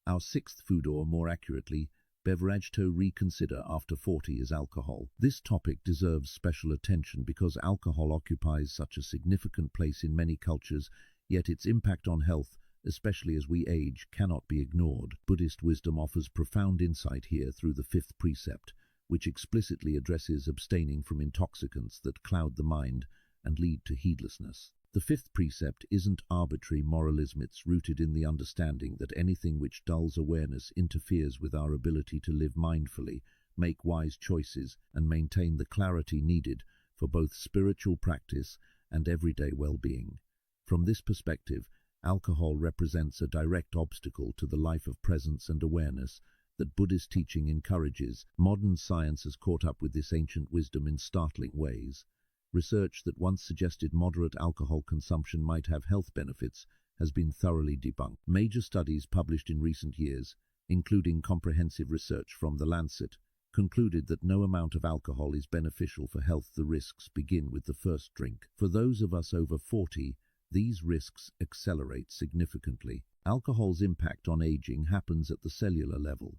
Our sixth food, or more accurately, beverage to reconsider after 40, is alcohol. This topic deserves special attention because alcohol occupies such a significant place in many cultures, yet its impact on health, especially as we age, cannot be ignored. Buddhist wisdom offers profound insight here through the fifth precept, which explicitly addresses abstaining from intoxicants that cloud the mind and lead to heedlessness. The fifth precept isn't arbitrary moralism, it's rooted in the understanding that anything which dulls awareness interferes with our ability to live mindfully, make wise choices, and maintain the clarity needed for both spiritual practice and everyday well-being. From this perspective, alcohol represents a direct obstacle to the life of presence and awareness that Buddhist teaching encourages. Modern science has caught up with this ancient wisdom in startling ways. Research that once suggested moderate alcohol consumption might have health benefits has been thoroughly debunked. Major studies published in recent years, including comprehensive research from The Lancet, concluded that no amount of alcohol is beneficial for health. The risks begin with the first drink. For those of us over 40, these risks accelerate significantly. Alcohol's impact on aging happens at the cellular level.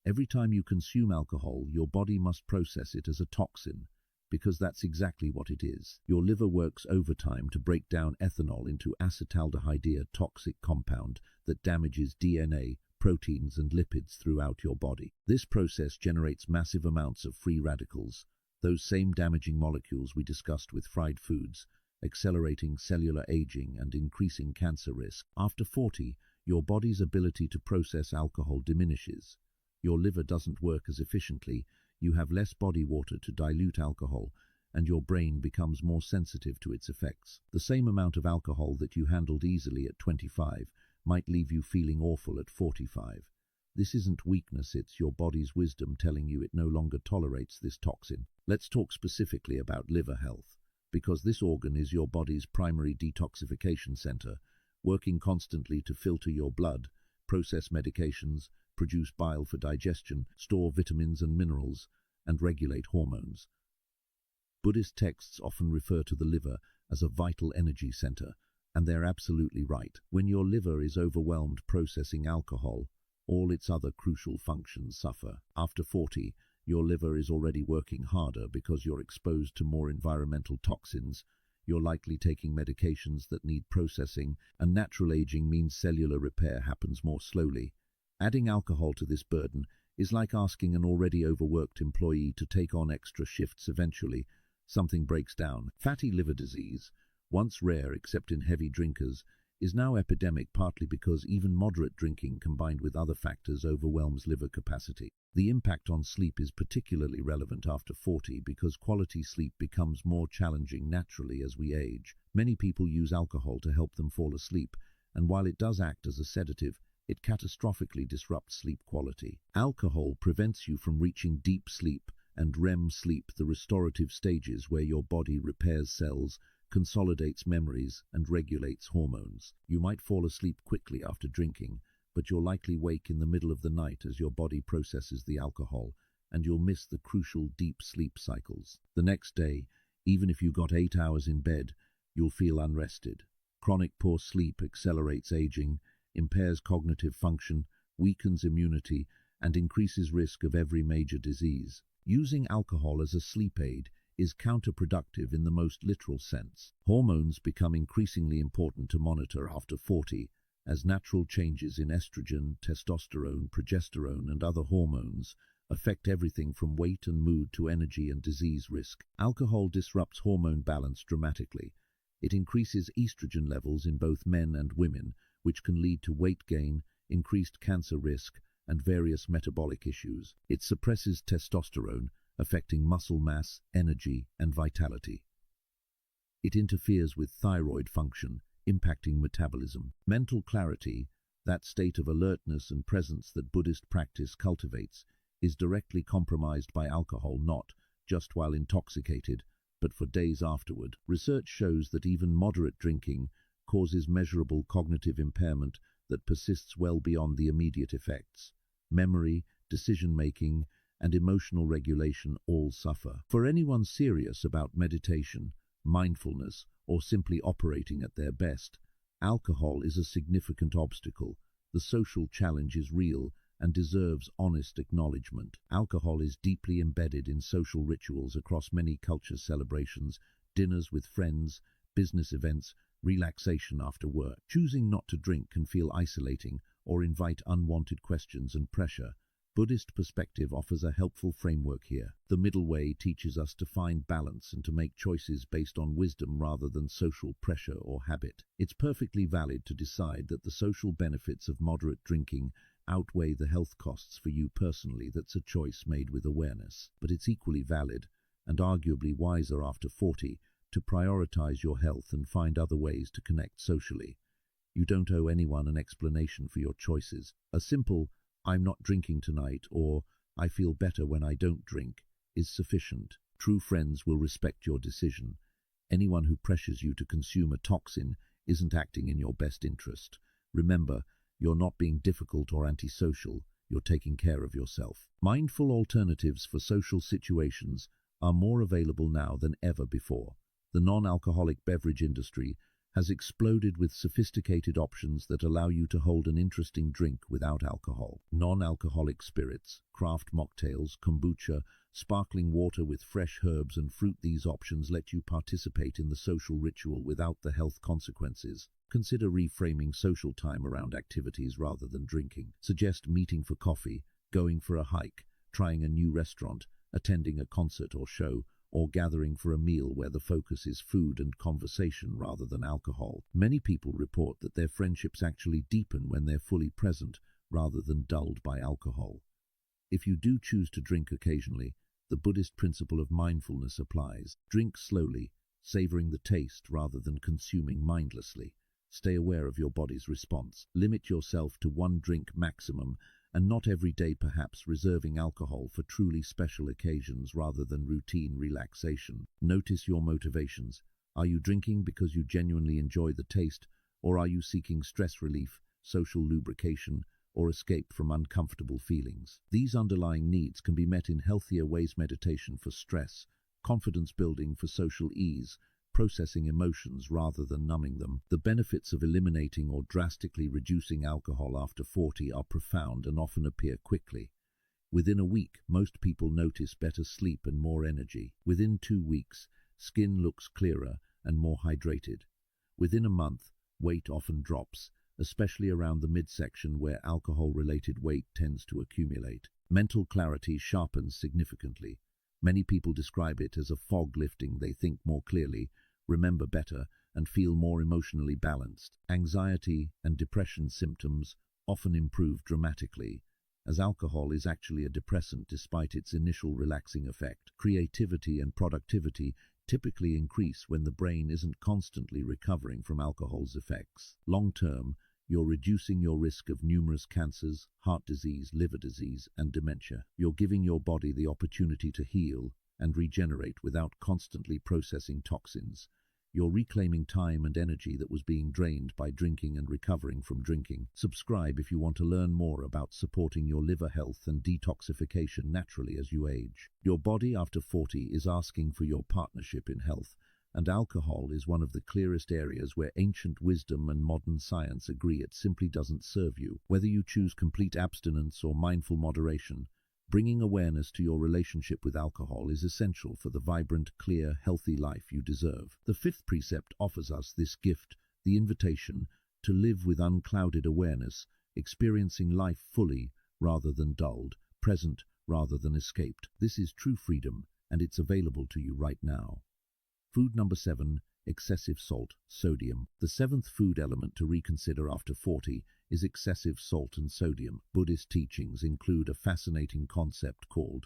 Every time you consume alcohol, your body must process it as a toxin, because that's exactly what it is. Your liver works overtime to break down ethanol into acetaldehyde, a toxic compound that damages DNA, proteins, and lipids throughout your body. This process generates massive amounts of free radicals, those same damaging molecules we discussed with fried foods, accelerating cellular aging and increasing cancer risk. After 40, your body's ability to process alcohol diminishes. Your liver doesn't work as efficiently, you have less body water to dilute alcohol, and your brain becomes more sensitive to its effects. The same amount of alcohol that you handled easily at 25 might leave you feeling awful at 45. This isn't weakness, it's your body's wisdom telling you it no longer tolerates this toxin. Let's talk specifically about liver health, because this organ is your body's primary detoxification center, working constantly to filter your blood, process medications, produce bile for digestion, store vitamins and minerals, and regulate hormones. Buddhist texts often refer to the liver as a vital energy center, and they're absolutely right. When your liver is overwhelmed processing alcohol, all its other crucial functions suffer. After 40, your liver is already working harder because you're exposed to more environmental toxins, you're likely taking medications that need processing, and natural aging means cellular repair happens more slowly. Adding alcohol to this burden is like asking an already overworked employee to take on extra shifts. Eventually, something breaks down. Fatty liver disease, once rare except in heavy drinkers, is now epidemic, partly because even moderate drinking combined with other factors overwhelms liver capacity. The impact on sleep is particularly relevant after 40 because quality sleep becomes more challenging naturally as we age. Many people use alcohol to help them fall asleep, and while it does act as a sedative, it catastrophically disrupts sleep quality. Alcohol prevents you from reaching deep sleep and REM sleep, the restorative stages where your body repairs cells, consolidates memories, and regulates hormones. You might fall asleep quickly after drinking, but you'll likely wake in the middle of the night as your body processes the alcohol, and you'll miss the crucial deep sleep cycles. The next day, even if you got 8 hours in bed, you'll feel unrested. Chronic poor sleep accelerates aging, impairs cognitive function, weakens immunity, and increases risk of every major disease. Using alcohol as a sleep aid is counterproductive in the most literal sense. Hormones become increasingly important to monitor after 40, as natural changes in estrogen, testosterone, progesterone, and other hormones affect everything from weight and mood to energy and disease risk. Alcohol disrupts hormone balance dramatically. It increases estrogen levels in both men and women, which can lead to weight gain, increased cancer risk, and various metabolic issues. It suppresses testosterone, affecting muscle mass, energy, and vitality. It interferes with thyroid function, impacting metabolism. Mental clarity, that state of alertness and presence that Buddhist practice cultivates, is directly compromised by alcohol, not just while intoxicated, but for days afterward. Research shows that even moderate drinking causes measurable cognitive impairment, that persists well beyond the immediate effects. Memory, decision-making, and emotional regulation all suffer. For anyone serious about meditation, mindfulness, or simply operating at their best, alcohol is a significant obstacle. The social challenge is real and deserves honest acknowledgement. Alcohol is deeply embedded in social rituals across many culture celebrations, dinners with friends, business events, relaxation after work. Choosing not to drink can feel isolating or invite unwanted questions and pressure. Buddhist perspective offers a helpful framework here. The middle way teaches us to find balance and to make choices based on wisdom rather than social pressure or habit. It's perfectly valid to decide that the social benefits of moderate drinking outweigh the health costs for you personally. That's a choice made with awareness. But it's equally valid, and arguably wiser after 40, to prioritize your health and find other ways to connect socially. You don't owe anyone an explanation for your choices. A simple, "I'm not drinking tonight," or "I feel better when I don't drink," is sufficient. True friends will respect your decision. Anyone who pressures you to consume a toxin isn't acting in your best interest. Remember, you're not being difficult or antisocial, you're taking care of yourself. Mindful alternatives for social situations are more available now than ever before. The non-alcoholic beverage industry has exploded with sophisticated options that allow you to hold an interesting drink without alcohol. Non-alcoholic spirits, craft mocktails, kombucha, sparkling water with fresh herbs and fruit. These options let you participate in the social ritual without the health consequences. Consider reframing social time around activities rather than drinking. Suggest meeting for coffee, going for a hike, trying a new restaurant, attending a concert or show, or gathering for a meal where the focus is food and conversation rather than alcohol. Many people report that their friendships actually deepen when they're fully present rather than dulled by alcohol. If you do choose to drink occasionally, the Buddhist principle of mindfulness applies. Drink slowly, savoring the taste rather than consuming mindlessly. Stay aware of your body's response. Limit yourself to one drink maximum, and not every day, perhaps reserving alcohol for truly special occasions rather than routine relaxation. Notice your motivations. Are you drinking because you genuinely enjoy the taste, or are you seeking stress relief, social lubrication, or escape from uncomfortable feelings? These underlying needs can be met in healthier ways: meditation for stress, confidence building for social ease, processing emotions rather than numbing them. The benefits of eliminating or drastically reducing alcohol after 40 are profound and often appear quickly. Within a week, most people notice better sleep and more energy. Within 2 weeks, skin looks clearer and more hydrated. Within a month, weight often drops, especially around the midsection where alcohol-related weight tends to accumulate. Mental clarity sharpens significantly. Many people describe it as a fog lifting. They think more clearly, remember better, and feel more emotionally balanced. Anxiety and depression symptoms often improve dramatically, as alcohol is actually a depressant despite its initial relaxing effect. Creativity and productivity typically increase when the brain isn't constantly recovering from alcohol's effects. Long-term, you're reducing your risk of numerous cancers, heart disease, liver disease, and dementia. You're giving your body the opportunity to heal and regenerate without constantly processing toxins. You're reclaiming time and energy that was being drained by drinking and recovering from drinking. Subscribe if you want to learn more about supporting your liver health and detoxification naturally as you age. Your body after 40 is asking for your partnership in health, and alcohol is one of the clearest areas where ancient wisdom and modern science agree it simply doesn't serve you. Whether you choose complete abstinence or mindful moderation, bringing awareness to your relationship with alcohol is essential for the vibrant, clear, healthy life you deserve. The fifth precept offers us this gift, the invitation to live with unclouded awareness, experiencing life fully rather than dulled, present rather than escaped. This is true freedom, and it's available to you right now. Food number 7, excessive salt, sodium. The seventh food element to reconsider after 40 is excessive salt and sodium. Buddhist teachings include a fascinating concept called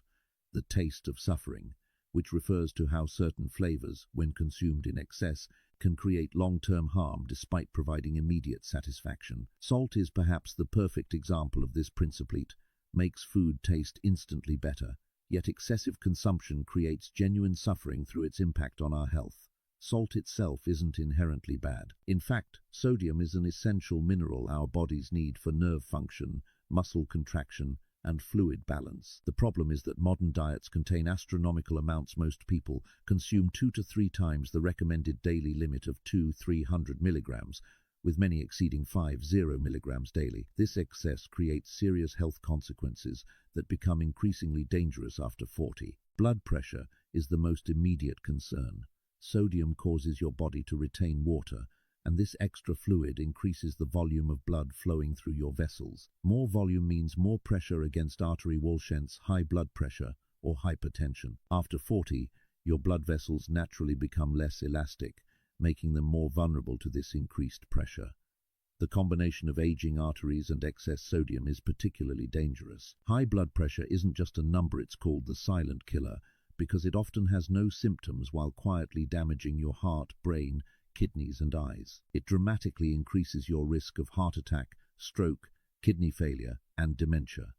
the taste of suffering, which refers to how certain flavors, when consumed in excess, can create long-term harm despite providing immediate satisfaction. Salt is perhaps the perfect example of this principle. It makes food taste instantly better, yet excessive consumption creates genuine suffering through its impact on our health. Salt itself isn't inherently bad. In fact, sodium is an essential mineral our bodies need for nerve function, muscle contraction, and fluid balance. The problem is that modern diets contain astronomical amounts. Most people consume 2 to 3 times the recommended daily limit of 200-300 milligrams, with many exceeding 50 milligrams daily. This excess creates serious health consequences that become increasingly dangerous after 40. Blood pressure is the most immediate concern. Sodium causes your body to retain water, and this extra fluid increases the volume of blood flowing through your vessels. More volume means more pressure against artery walls, hence high blood pressure or hypertension. After 40, your blood vessels naturally become less elastic, making them more vulnerable to this increased pressure. The combination of aging arteries and excess sodium is particularly dangerous. High blood pressure isn't just a number, it's called the silent killer, because it often has no symptoms while quietly damaging your heart, brain, kidneys and eyes. It dramatically increases your risk of heart attack, stroke, kidney failure, and dementia.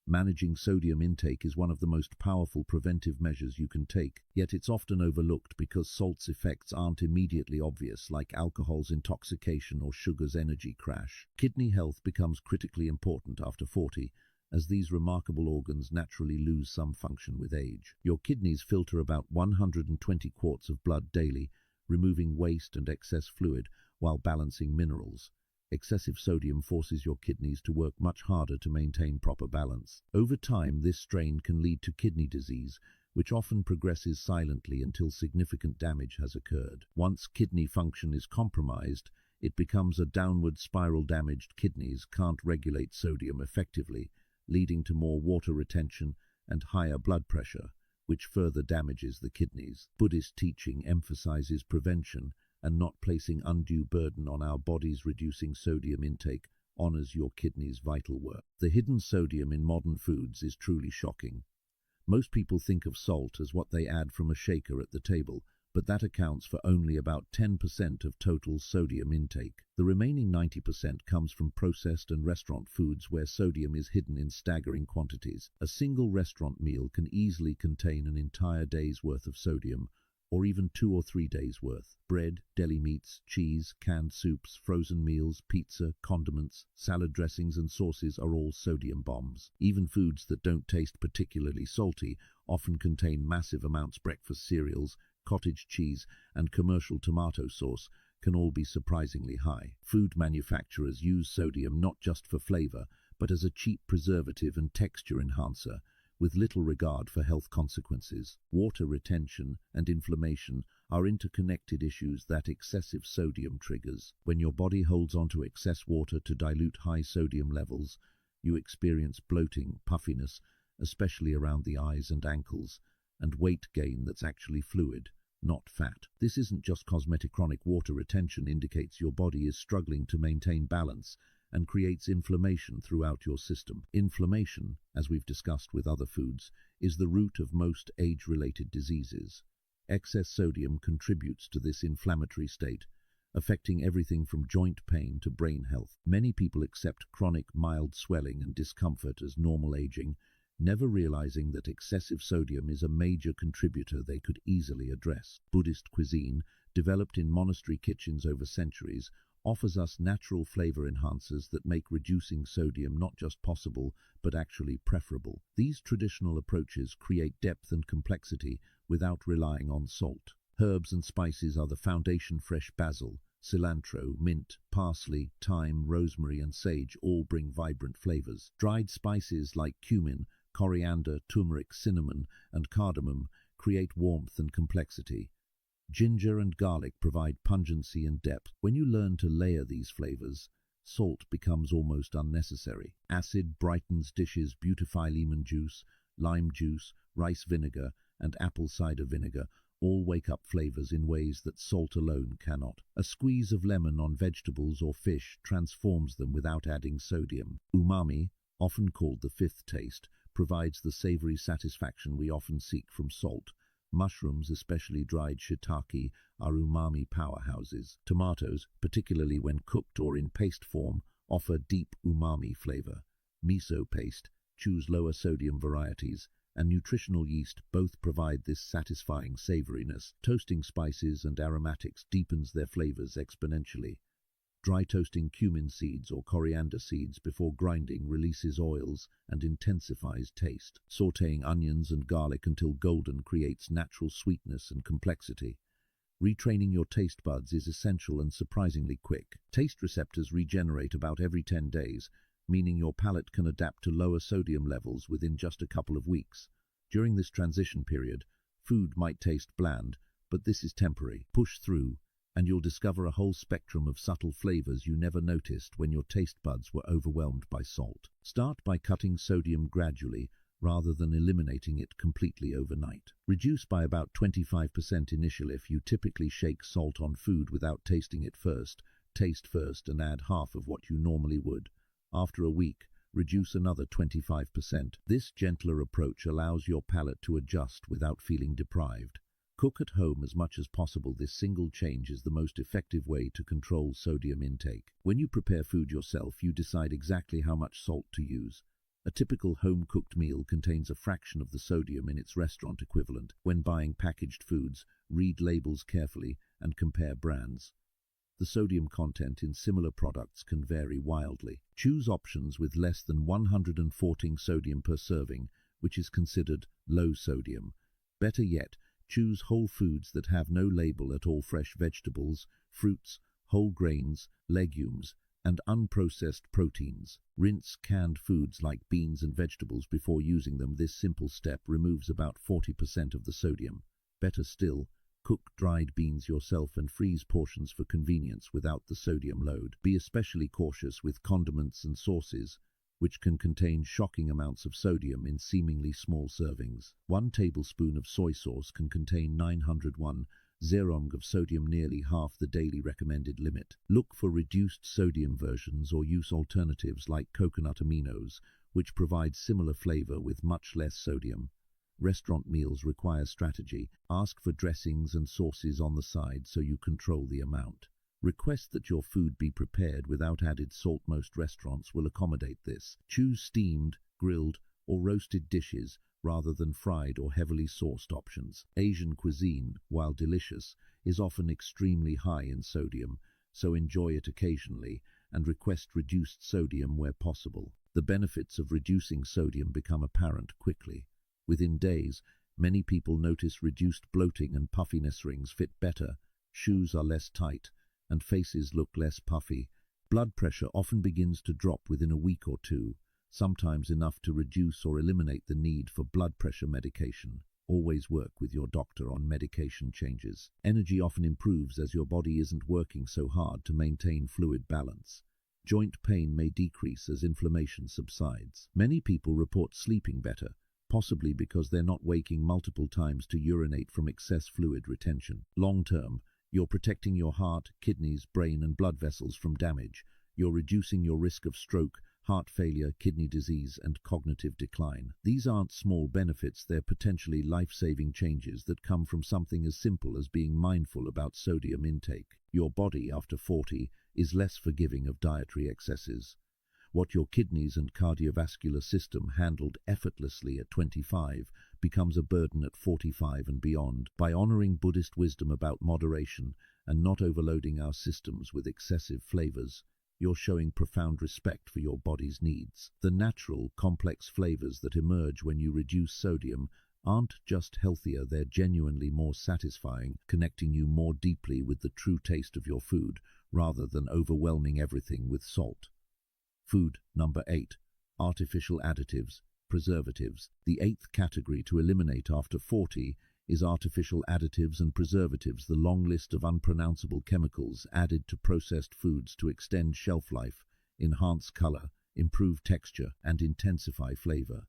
Managing sodium intake is one of the most powerful preventive measures you can take, yet it's often overlooked because salt's effects aren't immediately obvious, like alcohol's intoxication or sugar's energy crash. Kidney health becomes critically important after 40, as these remarkable organs naturally lose some function with age. Your kidneys filter about 120 quarts of blood daily, removing waste and excess fluid while balancing minerals. Excessive sodium forces your kidneys to work much harder to maintain proper balance. Over time, this strain can lead to kidney disease, which often progresses silently until significant damage has occurred. Once kidney function is compromised, it becomes a downward spiral. Damaged kidneys can't regulate sodium effectively, leading to more water retention and higher blood pressure, which further damages the kidneys. Buddhist teaching emphasizes prevention and not placing undue burden on our bodies. Reducing sodium intake honors your kidneys' vital work. The hidden sodium in modern foods is truly shocking. Most people think of salt as what they add from a shaker at the table, but that accounts for only about 10% of total sodium intake. The remaining 90% comes from processed and restaurant foods where sodium is hidden in staggering quantities. A single restaurant meal can easily contain an entire day's worth of sodium, or even 2 or 3 days' worth. Bread, deli meats, cheese, canned soups, frozen meals, pizza, condiments, salad dressings and sauces are all sodium bombs. Even foods that don't taste particularly salty often contain massive amounts. Breakfast cereals, cottage cheese, and commercial tomato sauce can all be surprisingly high. Food manufacturers use sodium not just for flavor, but as a cheap preservative and texture enhancer, with little regard for health consequences. Water retention and inflammation are interconnected issues that excessive sodium triggers. When your body holds onto excess water to dilute high sodium levels, you experience bloating, puffiness, especially around the eyes and ankles, and weight gain that's actually fluid, not fat. This isn't just cosmetic. Chronic water retention indicates your body is struggling to maintain balance and creates inflammation throughout your system. Inflammation, as we've discussed with other foods, is the root of most age-related diseases. Excess sodium contributes to this inflammatory state, affecting everything from joint pain to brain health. Many people accept chronic mild swelling and discomfort as normal aging, never realizing that excessive sodium is a major contributor they could easily address. Buddhist cuisine, developed in monastery kitchens over centuries, offers us natural flavor enhancers that make reducing sodium not just possible, but actually preferable. These traditional approaches create depth and complexity without relying on salt. Herbs and spices are the foundation. Fresh basil, cilantro, mint, parsley, thyme, rosemary, and sage all bring vibrant flavors. Dried spices like cumin, coriander, turmeric, cinnamon, and cardamom create warmth and complexity. Ginger and garlic provide pungency and depth. When you learn to layer these flavors, salt becomes almost unnecessary. Acid brightens dishes. Beautify lemon juice, lime juice, rice vinegar, and apple cider vinegar all wake up flavors in ways that salt alone cannot. A squeeze of lemon on vegetables or fish transforms them without adding sodium. Umami, often called the fifth taste, provides the savory satisfaction we often seek from salt. Mushrooms, especially dried shiitake, are umami powerhouses. Tomatoes, particularly when cooked or in paste form, offer deep umami flavor. Miso paste, choose lower sodium varieties, and nutritional yeast both provide this satisfying savoriness. Toasting spices and aromatics deepens their flavors exponentially. Dry toasting cumin seeds or coriander seeds before grinding releases oils and intensifies taste. Sautéing onions and garlic until golden creates natural sweetness and complexity. Retraining your taste buds is essential and surprisingly quick. Taste receptors regenerate about every 10 days, meaning your palate can adapt to lower sodium levels within just a couple of weeks. During this transition period, food might taste bland, but this is temporary. Push through, and you'll discover a whole spectrum of subtle flavors you never noticed when your taste buds were overwhelmed by salt. Start by cutting sodium gradually, rather than eliminating it completely overnight. Reduce by about 25% initially. If you typically shake salt on food without tasting it first, taste first and add half of what you normally would. After a week, reduce another 25%. This gentler approach allows your palate to adjust without feeling deprived. Cook at home as much as possible. This single change is the most effective way to control sodium intake. When you prepare food yourself, you decide exactly how much salt to use. A typical home-cooked meal contains a fraction of the sodium in its restaurant equivalent. When buying packaged foods, read labels carefully and compare brands. The sodium content in similar products can vary wildly. Choose options with less than 114 sodium per serving, which is considered low sodium. Better yet, choose whole foods that have no label at all. Fresh vegetables, fruits, whole grains, legumes, and unprocessed proteins. Rinse canned foods like beans and vegetables before using them. This simple step removes about 40% of the sodium. Better still, cook dried beans yourself and freeze portions for convenience without the sodium load. Be especially cautious with condiments and sauces, which can contain shocking amounts of sodium in seemingly small servings. 1 tablespoon of soy sauce can contain 901 0 of sodium, nearly half the daily recommended limit. Look for reduced sodium versions or use alternatives like coconut aminos, which provide similar flavor with much less sodium. Restaurant meals require strategy. Ask for dressings and sauces on the side so you control the amount. Request that your food be prepared without added salt. Most restaurants will accommodate this. Choose steamed, grilled, or roasted dishes rather than fried or heavily sauced options. Asian cuisine, while delicious, is often extremely high in sodium, so enjoy it occasionally and request reduced sodium where possible. The benefits of reducing sodium become apparent quickly. Within days, many people notice reduced bloating and puffiness. Rings fit better, shoes are less tight, and faces look less puffy. Blood pressure often begins to drop within a week or two, sometimes enough to reduce or eliminate the need for blood pressure medication. Always work with your doctor on medication changes. Energy often improves as your body isn't working so hard to maintain fluid balance. Joint pain may decrease as inflammation subsides. Many people report sleeping better, possibly because they're not waking multiple times to urinate from excess fluid retention. Long term, you're protecting your heart, kidneys, brain, and blood vessels from damage. You're reducing your risk of stroke, heart failure, kidney disease, and cognitive decline. These aren't small benefits, they're potentially life-saving changes that come from something as simple as being mindful about sodium intake. Your body, after 40, is less forgiving of dietary excesses. What your kidneys and cardiovascular system handled effortlessly at 25 becomes a burden at 45 and beyond. By honoring Buddhist wisdom about moderation and not overloading our systems with excessive flavors, you're showing profound respect for your body's needs. The natural, complex flavors that emerge when you reduce sodium aren't just healthier, they're genuinely more satisfying, connecting you more deeply with the true taste of your food, rather than overwhelming everything with salt. Food number 8. Artificial additives, preservatives. The 8th category to eliminate after 40 is artificial additives and preservatives, the long list of unpronounceable chemicals added to processed foods to extend shelf life, enhance color, improve texture, and intensify flavor.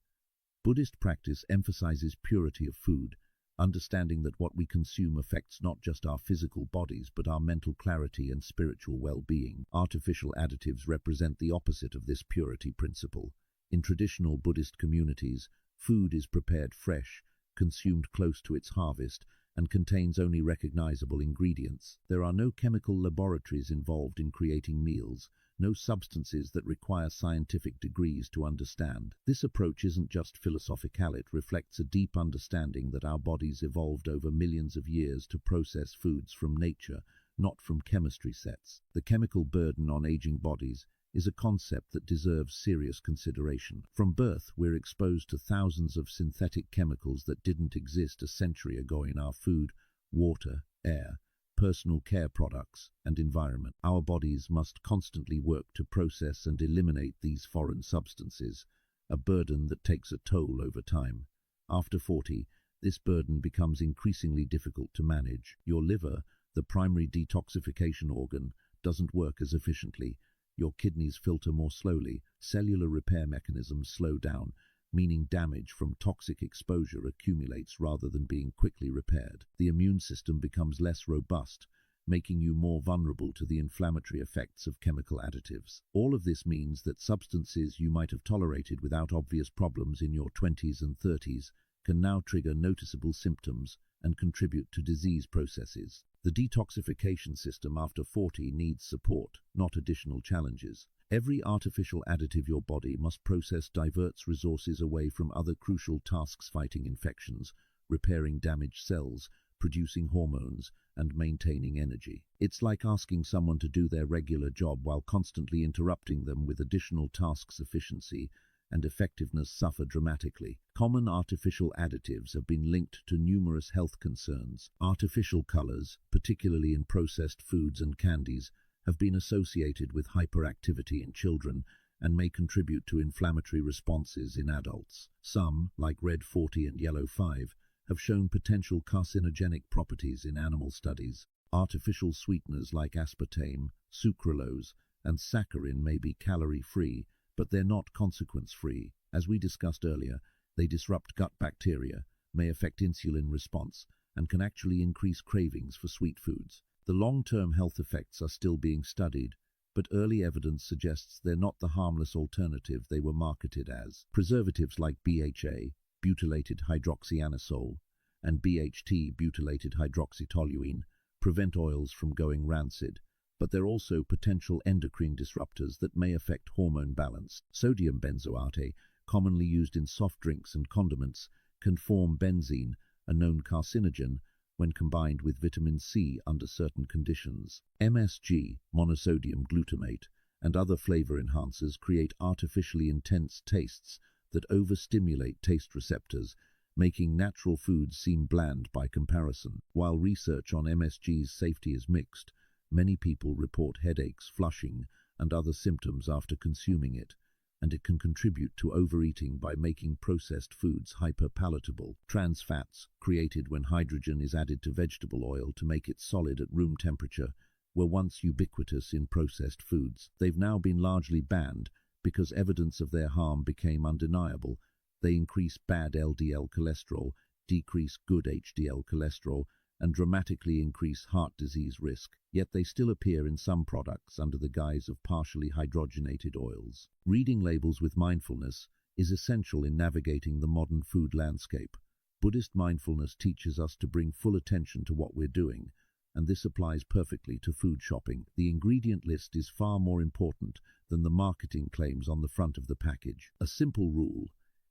Buddhist practice emphasizes purity of food, understanding that what we consume affects not just our physical bodies but our mental clarity and spiritual well-being. Artificial additives represent the opposite of this purity principle. In traditional Buddhist communities, food is prepared fresh, consumed close to its harvest, and contains only recognizable ingredients. There are no chemical laboratories involved in creating meals, no substances that require scientific degrees to understand. This approach isn't just philosophical, it reflects a deep understanding that our bodies evolved over millions of years to process foods from nature, not from chemistry sets. The chemical burden on aging bodies is a concept that deserves serious consideration. From birth, we're exposed to thousands of synthetic chemicals that didn't exist a century ago in our food, water, air, personal care products, and environment. Our bodies must constantly work to process and eliminate these foreign substances, a burden that takes a toll over time. After 40, this burden becomes increasingly difficult to manage. Your liver, the primary detoxification organ, doesn't work as efficiently. Your kidneys filter more slowly, cellular repair mechanisms slow down, meaning damage from toxic exposure accumulates rather than being quickly repaired. The immune system becomes less robust, making you more vulnerable to the inflammatory effects of chemical additives. All of this means that substances you might have tolerated without obvious problems in your 20s and 30s can now trigger noticeable symptoms and contribute to disease processes. The detoxification system after 40 needs support, not additional challenges. Every artificial additive your body must process diverts resources away from other crucial tasks: fighting infections, repairing damaged cells, producing hormones, and maintaining energy. It's like asking someone to do their regular job while constantly interrupting them with additional tasks. Efficiency and effectiveness suffer dramatically. Common artificial additives have been linked to numerous health concerns. Artificial colors, particularly in processed foods and candies, have been associated with hyperactivity in children and may contribute to inflammatory responses in adults. Some, like red 40 and yellow 5, have shown potential carcinogenic properties in animal studies. Artificial sweeteners like aspartame, sucralose, and saccharin may be calorie-free, but they're not consequence-free. As we discussed earlier, they disrupt gut bacteria, may affect insulin response, and can actually increase cravings for sweet foods. The long-term health effects are still being studied, but early evidence suggests they're not the harmless alternative they were marketed as. Preservatives like BHA, butylated hydroxyanisole, and BHT, butylated hydroxytoluene, prevent oils from going rancid, but they're also potential endocrine disruptors that may affect hormone balance. Sodium benzoate, commonly used in soft drinks and condiments, can form benzene, a known carcinogen, when combined with vitamin C under certain conditions. MSG, monosodium glutamate, and other flavor enhancers create artificially intense tastes that overstimulate taste receptors, making natural foods seem bland by comparison. While research on MSG's safety is mixed, many people report headaches, flushing, and other symptoms after consuming it, and it can contribute to overeating by making processed foods hyperpalatable. Trans fats, created when hydrogen is added to vegetable oil to make it solid at room temperature, were once ubiquitous in processed foods. They've now been largely banned because evidence of their harm became undeniable. They increase bad LDL cholesterol, decrease good HDL cholesterol, and dramatically increase heart disease risk, yet they still appear in some products under the guise of partially hydrogenated oils. Reading labels with mindfulness is essential in navigating the modern food landscape. Buddhist mindfulness teaches us to bring full attention to what we're doing, and this applies perfectly to food shopping. The ingredient list is far more important than the marketing claims on the front of the package. A simple rule: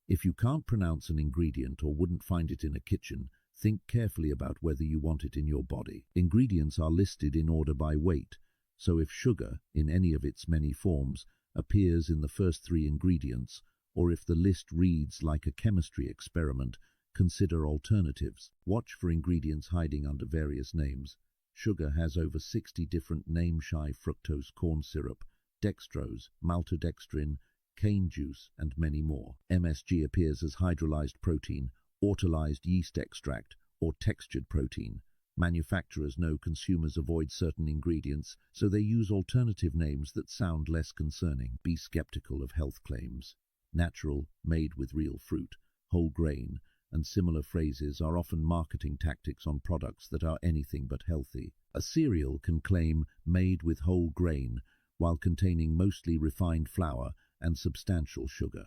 if you can't pronounce an ingredient or wouldn't find it in a kitchen, think carefully about whether you want it in your body. Ingredients are listed in order by weight, so if sugar, in any of its many forms, appears in the first 3 ingredients, or if the list reads like a chemistry experiment, consider alternatives. Watch for ingredients hiding under various names. Sugar has over 60 different name-shy: fructose corn syrup, dextrose, maltodextrin, cane juice, and many more. MSG appears as hydrolyzed protein, autolyzed yeast extract, or textured protein. Manufacturers know consumers avoid certain ingredients, so they use alternative names that sound less concerning. Be skeptical of health claims. Natural, made with real fruit, whole grain, and similar phrases are often marketing tactics on products that are anything but healthy. A cereal can claim made with whole grain while containing mostly refined flour and substantial sugar.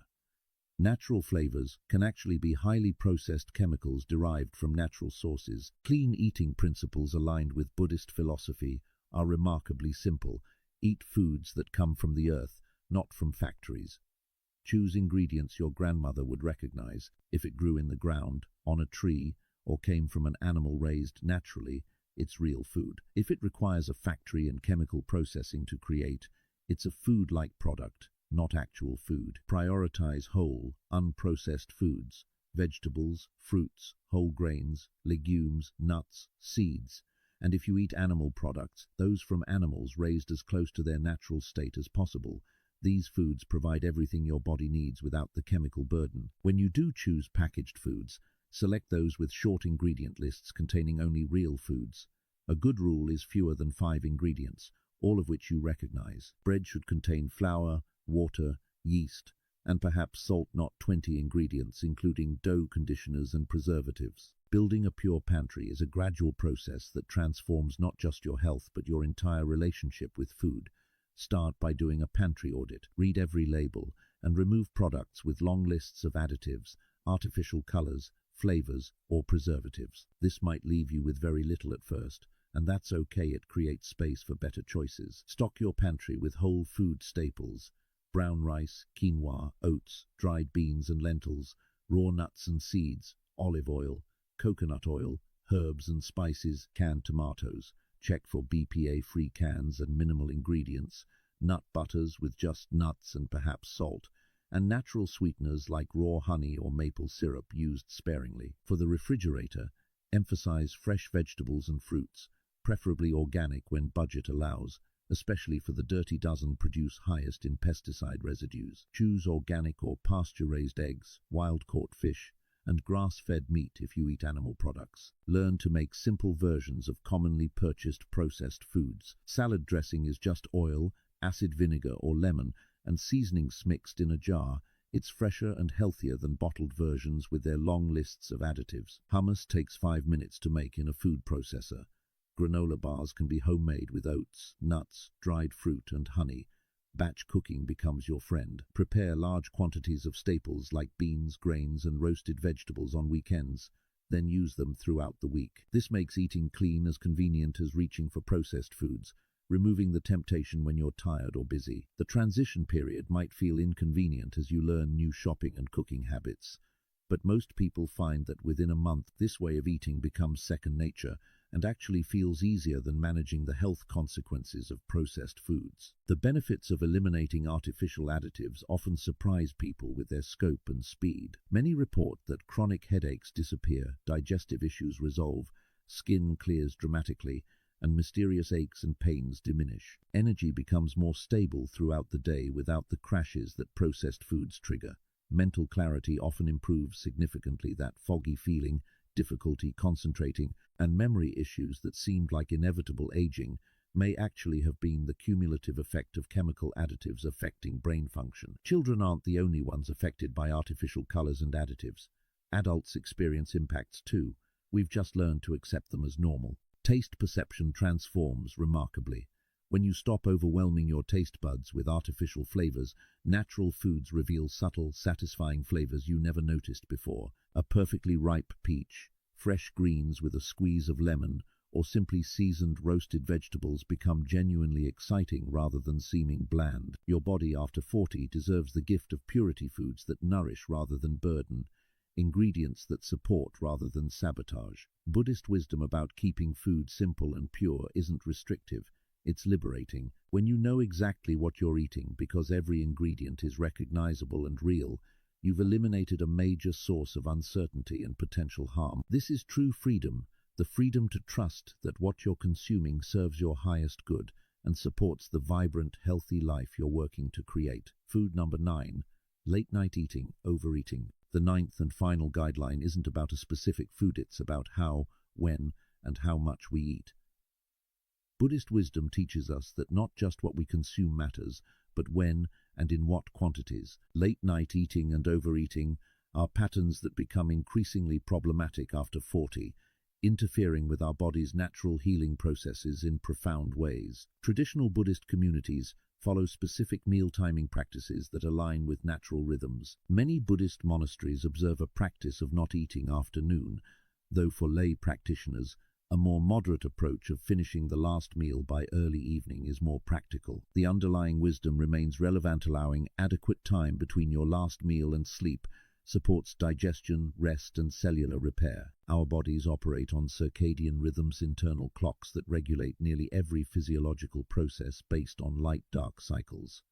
Natural flavors can actually be highly processed chemicals derived from natural sources. Clean eating principles aligned with Buddhist philosophy are remarkably simple. Eat foods that come from the earth, not from factories. Choose ingredients your grandmother would recognize. If it grew in the ground, on a tree, or came from an animal raised naturally, it's real food. If it requires a factory and chemical processing to create, it's a food-like product, not actual food. Prioritize whole, unprocessed foods, vegetables, fruits, whole grains, legumes, nuts, seeds. And if you eat animal products, those from animals raised as close to their natural state as possible. These foods provide everything your body needs without the chemical burden. When you do choose packaged foods, select those with short ingredient lists containing only real foods. A good rule is fewer than 5 ingredients, all of which you recognize. Bread should contain flour, water, yeast, and perhaps salt, not 20 ingredients, including dough conditioners and preservatives. Building a pure pantry is a gradual process that transforms not just your health but your entire relationship with food. Start by doing a pantry audit. Read every label and remove products with long lists of additives, artificial colors, flavors, or preservatives. This might leave you with very little at first, and that's okay. It creates space for better choices. Stock your pantry with whole food staples: brown rice, quinoa, oats, dried beans and lentils, raw nuts and seeds, olive oil, coconut oil, herbs and spices, canned tomatoes. Check for BPA-free cans and minimal ingredients, nut butters with just nuts and perhaps salt, and natural sweeteners like raw honey or maple syrup used sparingly. For the refrigerator, emphasize fresh vegetables and fruits, preferably organic when budget allows, especially for the dirty dozen produce highest in pesticide residues. Choose organic or pasture-raised eggs, wild-caught fish, and grass-fed meat if you eat animal products. Learn to make simple versions of commonly purchased processed foods. Salad dressing is just oil, acid vinegar or lemon, and seasonings mixed in a jar. It's fresher and healthier than bottled versions with their long lists of additives. Hummus takes 5 minutes to make in a food processor. Granola bars can be homemade with oats, nuts, dried fruit, and honey. Batch cooking becomes your friend. Prepare large quantities of staples like beans, grains, and roasted vegetables on weekends, then use them throughout the week. This makes eating clean as convenient as reaching for processed foods, removing the temptation when you're tired or busy. The transition period might feel inconvenient as you learn new shopping and cooking habits, but most people find that within a month this way of eating becomes second nature and actually feels easier than managing the health consequences of processed foods. The benefits of eliminating artificial additives often surprise people with their scope and speed. Many report that chronic headaches disappear, digestive issues resolve, skin clears dramatically, and mysterious aches and pains diminish. Energy becomes more stable throughout the day without the crashes that processed foods trigger. Mental clarity often improves significantly. That foggy feeling, difficulty concentrating, and memory issues that seemed like inevitable aging may actually have been the cumulative effect of chemical additives affecting brain function. Children aren't the only ones affected by artificial colors and additives. Adults experience impacts too. We've just learned to accept them as normal. Taste perception transforms remarkably. When you stop overwhelming your taste buds with artificial flavors, natural foods reveal subtle, satisfying flavors you never noticed before. A perfectly ripe peach, fresh greens with a squeeze of lemon, or simply seasoned roasted vegetables become genuinely exciting rather than seeming bland. Your body after 40 deserves the gift of purity, foods that nourish rather than burden, ingredients that support rather than sabotage. Buddhist wisdom about keeping food simple and pure isn't restrictive. It's liberating. When you know exactly what you're eating because every ingredient is recognizable and real, you've eliminated a major source of uncertainty and potential harm. This is true freedom, the freedom to trust that what you're consuming serves your highest good and supports the vibrant, healthy life you're working to create. Food number 9, late-night eating, overeating. The 9th and final guideline isn't about a specific food, it's about how, when, and how much we eat. Buddhist wisdom teaches us that not just what we consume matters, but when and in what quantities. Late-night eating and overeating are patterns that become increasingly problematic after 40, interfering with our body's natural healing processes in profound ways. Traditional Buddhist communities follow specific meal timing practices that align with natural rhythms. Many Buddhist monasteries observe a practice of not eating after noon, though for lay practitioners, A more moderate approach of finishing the last meal by early evening is more practical. The underlying wisdom remains relevant, allowing adequate time between your last meal and sleep supports digestion, rest, and cellular repair. Our bodies operate on circadian rhythms, internal clocks that regulate nearly every physiological process based on light-dark cycles.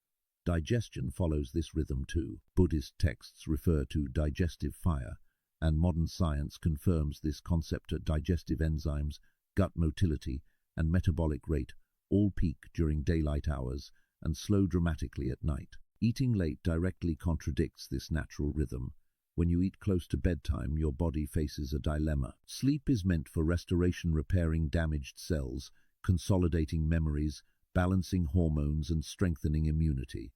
Digestion follows this rhythm too. Buddhist texts refer to digestive fire, and modern science confirms this concept. Digestive enzymes, gut motility, and metabolic rate all peak during daylight hours and slow dramatically at night. Eating late directly contradicts this natural rhythm. When you eat close to bedtime, your body faces a dilemma. Sleep is meant for restoration, repairing damaged cells, consolidating memories, balancing hormones, and strengthening immunity.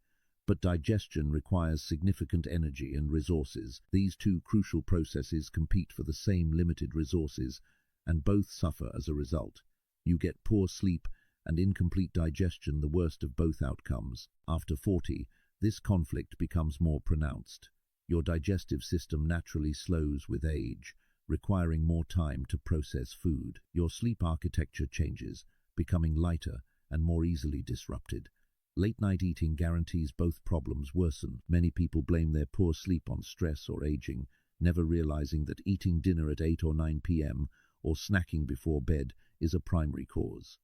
But digestion requires significant energy and resources. These two crucial processes compete for the same limited resources, and both suffer as a result. You get poor sleep and incomplete digestion, the worst of both outcomes. After 40, this conflict becomes more pronounced. Your digestive system naturally slows with age, requiring more time to process food. Your sleep architecture changes, becoming lighter and more easily disrupted. Late-night eating guarantees both problems worsen. Many people blame their poor sleep on stress or aging, never realizing that eating dinner at 8 or 9 p.m. or snacking before bed is a primary cause.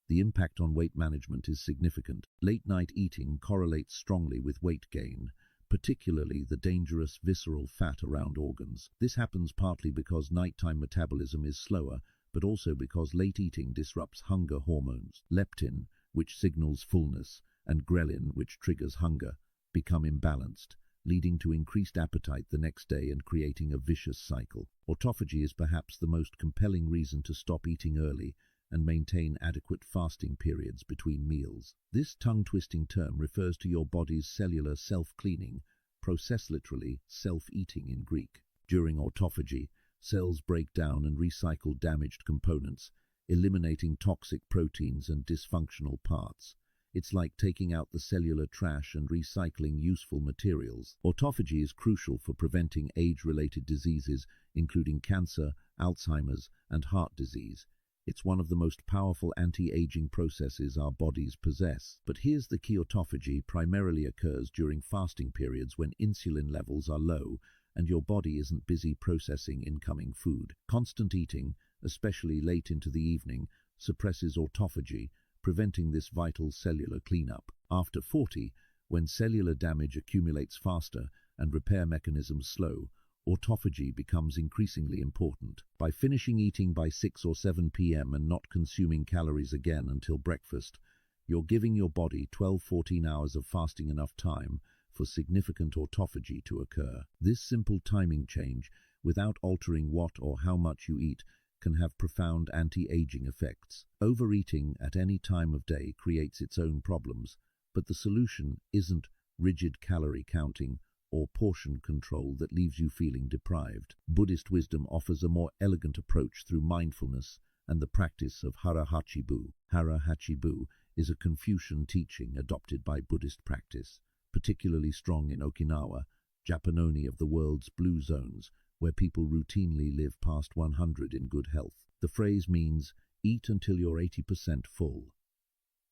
The impact on weight management is significant. Late-night eating correlates strongly with weight gain, particularly the dangerous visceral fat around organs. This happens partly because nighttime metabolism is slower, but also because late eating disrupts hunger hormones. Leptin, which signals fullness, and ghrelin, which triggers hunger, become imbalanced, leading to increased appetite the next day and creating a vicious cycle. Autophagy is perhaps the most compelling reason to stop eating early and maintain adequate fasting periods between meals. This tongue-twisting term refers to your body's cellular self-cleaning process, literally self-eating in Greek. During autophagy, cells break down and recycle damaged components, eliminating toxic proteins and dysfunctional parts. It's like taking out the cellular trash and recycling useful materials. Autophagy is crucial for preventing age-related diseases, including cancer, Alzheimer's, and heart disease. It's one of the most powerful anti-aging processes our bodies possess. But here's the key: autophagy primarily occurs during fasting periods when insulin levels are low and your body isn't busy processing incoming food. Constant eating, especially late into the evening, suppresses autophagy, preventing this vital cellular cleanup. After 40, when cellular damage accumulates faster and repair mechanisms slow, autophagy becomes increasingly important. By finishing eating by 6 or 7 p.m. and not consuming calories again until breakfast, you're giving your body 12-14 hours of fasting, enough time for significant autophagy to occur. This simple timing change, without altering what or how much you eat, can have profound anti-aging effects. Overeating at any time of day creates its own problems, but the solution isn't rigid calorie counting or portion control that leaves you feeling deprived. Buddhist wisdom offers a more elegant approach through mindfulness and the practice of hara hachibu. Hara hachibu is a Confucian teaching adopted by Buddhist practice, particularly strong in Okinawa, Japanoni of the world's blue zones, where people routinely live past 100 in good health. The phrase means, eat until you're 80% full.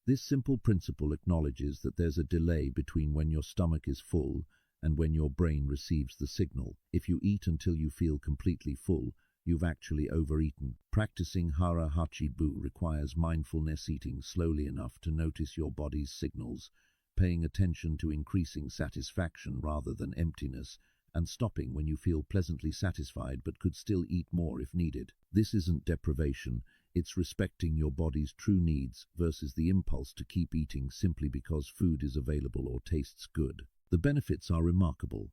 This simple principle acknowledges that there's a delay between when your stomach is full and when your brain receives the signal. If you eat until you feel completely full, you've actually overeaten. Practicing hara hachibu requires mindfulness, eating slowly enough to notice your body's signals, paying attention to increasing satisfaction rather than emptiness, and stopping when you feel pleasantly satisfied but could still eat more if needed. This isn't deprivation, it's respecting your body's true needs versus the impulse to keep eating simply because food is available or tastes good. The benefits are remarkable.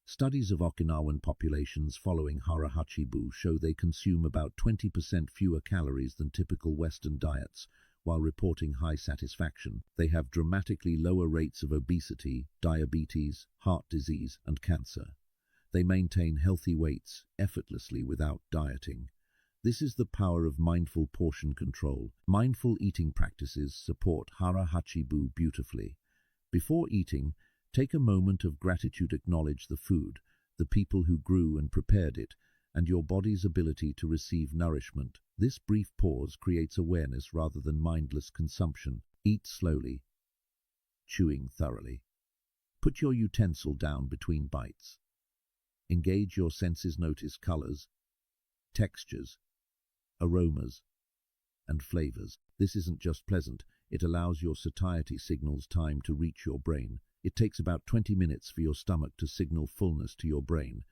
Studies of Okinawan populations following hara hachibu show they consume about 20% fewer calories than typical Western diets, while reporting high satisfaction. They have dramatically lower rates of obesity, diabetes, heart disease, and cancer. They maintain healthy weights effortlessly without dieting. This is the power of mindful portion control. Mindful eating practices support hara hachibu beautifully. Before eating, take a moment of gratitude. Acknowledge the food, the people who grew and prepared it, and your body's ability to receive nourishment. This brief pause creates awareness rather than mindless consumption. Eat slowly, chewing thoroughly. Put your utensil down between bites. Engage your senses, notice colors, textures, aromas, and flavors. This isn't just pleasant, it allows your satiety signals time to reach your brain. It takes about 20 minutes for your stomach to signal fullness to your brain,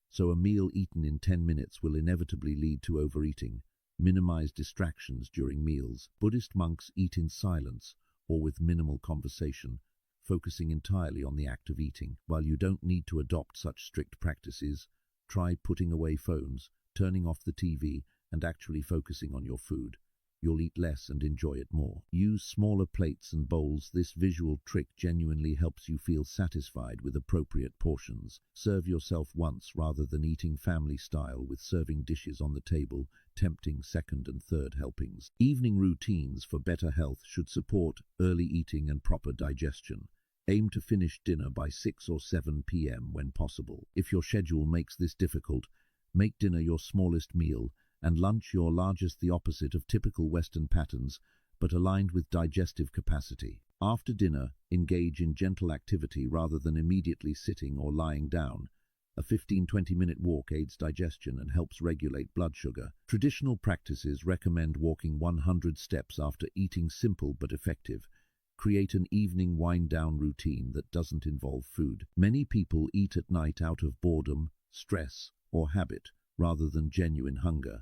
so a meal eaten in 10 minutes will inevitably lead to overeating. Minimize distractions during meals. Buddhist monks eat in silence or with minimal conversation, focusing entirely on the act of eating. While you don't need to adopt such strict practices, try putting away phones, turning off the TV, and actually focusing on your food. You'll eat less and enjoy it more. Use smaller plates and bowls. This visual trick genuinely helps you feel satisfied with appropriate portions. Serve yourself once rather than eating family style with serving dishes on the table, tempting second and third helpings. Evening routines for better health should support early eating and proper digestion. Aim to finish dinner by 6 or 7 p.m. when possible. If your schedule makes this difficult, make dinner your smallest meal and lunch your largest, the opposite of typical Western patterns, but aligned with digestive capacity. After dinner, engage in gentle activity rather than immediately sitting or lying down. A 15-20 minute walk aids digestion and helps regulate blood sugar. Traditional practices recommend walking 100 steps after eating, simple but effective. Create an evening wind-down routine that doesn't involve food. Many people eat at night out of boredom, stress, or habit, rather than genuine hunger.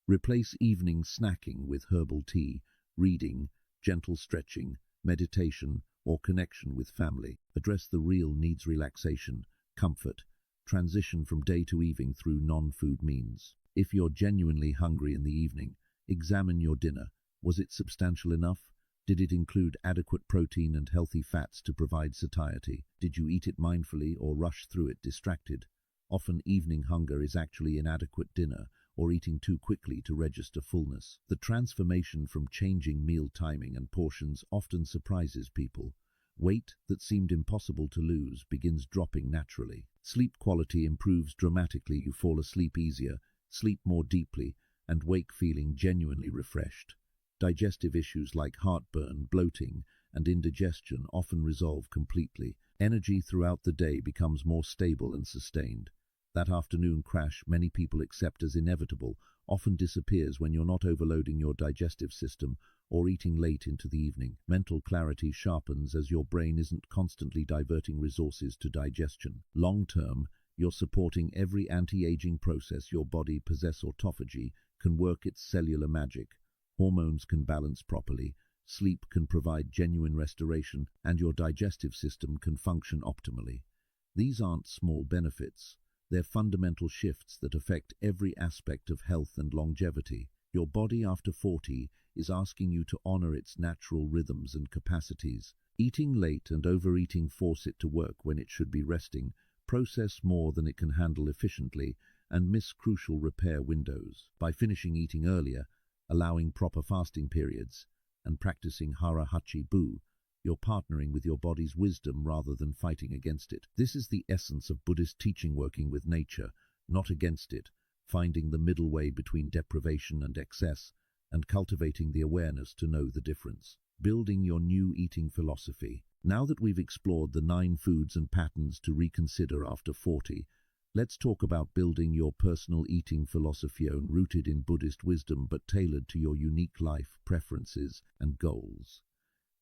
Replace evening snacking with herbal tea, reading, gentle stretching, meditation, or connection with family. Address the real needs: relaxation, comfort, transition from day to evening through non-food means. If you're genuinely hungry in the evening, examine your dinner. Was it substantial enough? Did it include adequate protein and healthy fats to provide satiety? Did you eat it mindfully or rush through it distracted? Often evening hunger is actually inadequate dinner or eating too quickly to register fullness. The transformation from changing meal timing and portions often surprises people. Weight that seemed impossible to lose begins dropping naturally. Sleep quality improves dramatically. You fall asleep easier, sleep more deeply, and wake feeling genuinely refreshed. Digestive issues like heartburn, bloating, and indigestion often resolve completely. Energy throughout the day becomes more stable and sustained. That afternoon crash many people accept as inevitable often disappears when you're not overloading your digestive system or eating late into the evening. Mental clarity sharpens as your brain isn't constantly diverting resources to digestion. Long-term, you're supporting every anti-aging process your body possesses. Autophagy can work its cellular magic. Hormones can balance properly, sleep can provide genuine restoration, and your digestive system can function optimally. These aren't small benefits. They're fundamental shifts that affect every aspect of health and longevity. Your body after 40 is asking you to honor its natural rhythms and capacities. Eating late and overeating force it to work when it should be resting, process more than it can handle efficiently, and miss crucial repair windows. By finishing eating earlier, allowing proper fasting periods, and practicing hara hachi bu, you're partnering with your body's wisdom rather than fighting against it. This is the essence of Buddhist teaching: working with nature, not against it, finding the middle way between deprivation and excess, and cultivating the awareness to know the difference. Building your new eating philosophy. Now that we've explored the 9 foods and patterns to reconsider after 40, let's talk about building your personal eating philosophy, rooted in Buddhist wisdom but tailored to your unique life, preferences, and goals.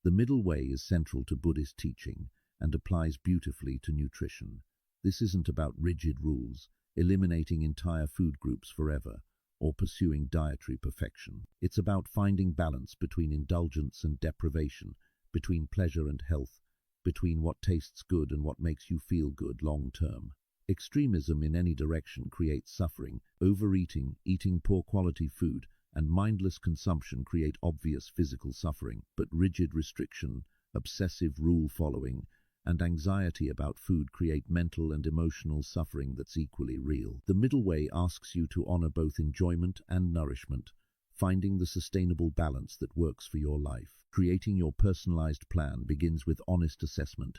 The middle way is central to Buddhist teaching and applies beautifully to nutrition. This isn't about rigid rules, eliminating entire food groups forever, or pursuing dietary perfection. It's about finding balance between indulgence and deprivation, between pleasure and health, between what tastes good and what makes you feel good long term. Extremism in any direction creates suffering. Overeating, eating poor quality food, and mindless consumption create obvious physical suffering, but rigid restriction, obsessive rule following, and anxiety about food create mental and emotional suffering that's equally real. The middle way asks you to honor both enjoyment and nourishment, finding the sustainable balance that works for your life. Creating your personalized plan begins with honest assessment.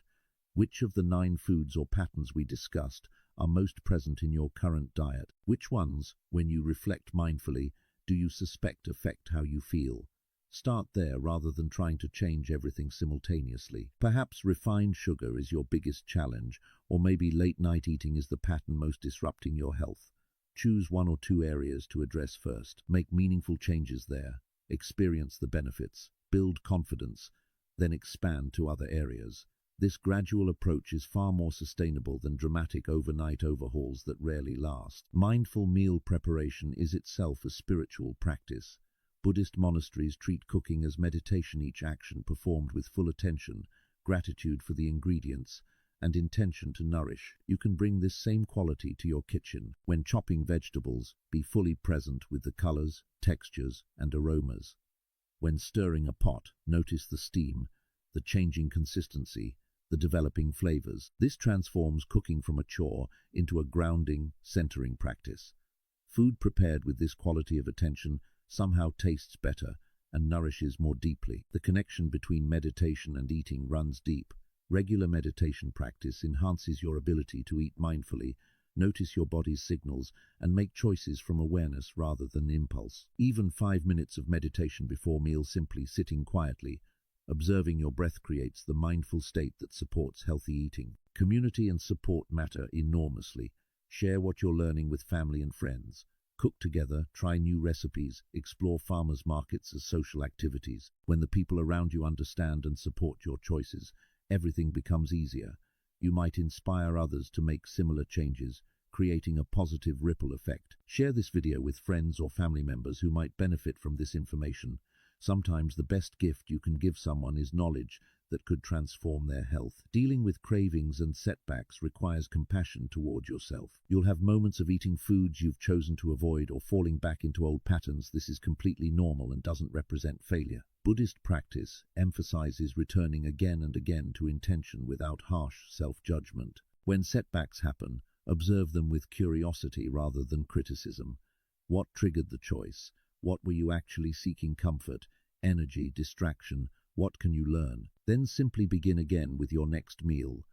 Which of the 9 foods or patterns we discussed are most present in your current diet? Which ones, when you reflect mindfully, do you suspect affect how you feel? Start there rather than trying to change everything simultaneously. Perhaps refined sugar is your biggest challenge, or maybe late-night eating is the pattern most disrupting your health. Choose one or two areas to address first. Make meaningful changes there. Experience the benefits. Build confidence. Then expand to other areas. This gradual approach is far more sustainable than dramatic overnight overhauls that rarely last. Mindful meal preparation is itself a spiritual practice. Buddhist monasteries treat cooking as meditation, each action performed with full attention, gratitude for the ingredients, and intention to nourish. You can bring this same quality to your kitchen. When chopping vegetables, be fully present with the colors, textures, and aromas. When stirring a pot, notice the steam, the changing consistency, the developing flavors. This transforms cooking from a chore into a grounding, centering practice. Food prepared with this quality of attention somehow tastes better and nourishes more deeply. The connection between meditation and eating runs deep. Regular meditation practice enhances your ability to eat mindfully, notice your body's signals, and make choices from awareness rather than impulse. Even 5 minutes of meditation before meal, simply sitting quietly, observing your breath, creates the mindful state that supports healthy eating. Community and support matter enormously. Share what you're learning with family and friends. Cook together, try new recipes, explore farmers markets as social activities. When the people around you understand and support your choices, everything becomes easier. You might inspire others to make similar changes, creating a positive ripple effect. Share this video with friends or family members who might benefit from this information. Sometimes the best gift you can give someone is knowledge that could transform their health. Dealing with cravings and setbacks requires compassion toward yourself. You'll have moments of eating foods you've chosen to avoid or falling back into old patterns. This is completely normal and doesn't represent failure. Buddhist practice emphasizes returning again and again to intention without harsh self-judgment. When setbacks happen, observe them with curiosity rather than criticism. What triggered the choice? What were you actually seeking? Comfort, energy, distraction? What can you learn? Then simply begin again with your next meal.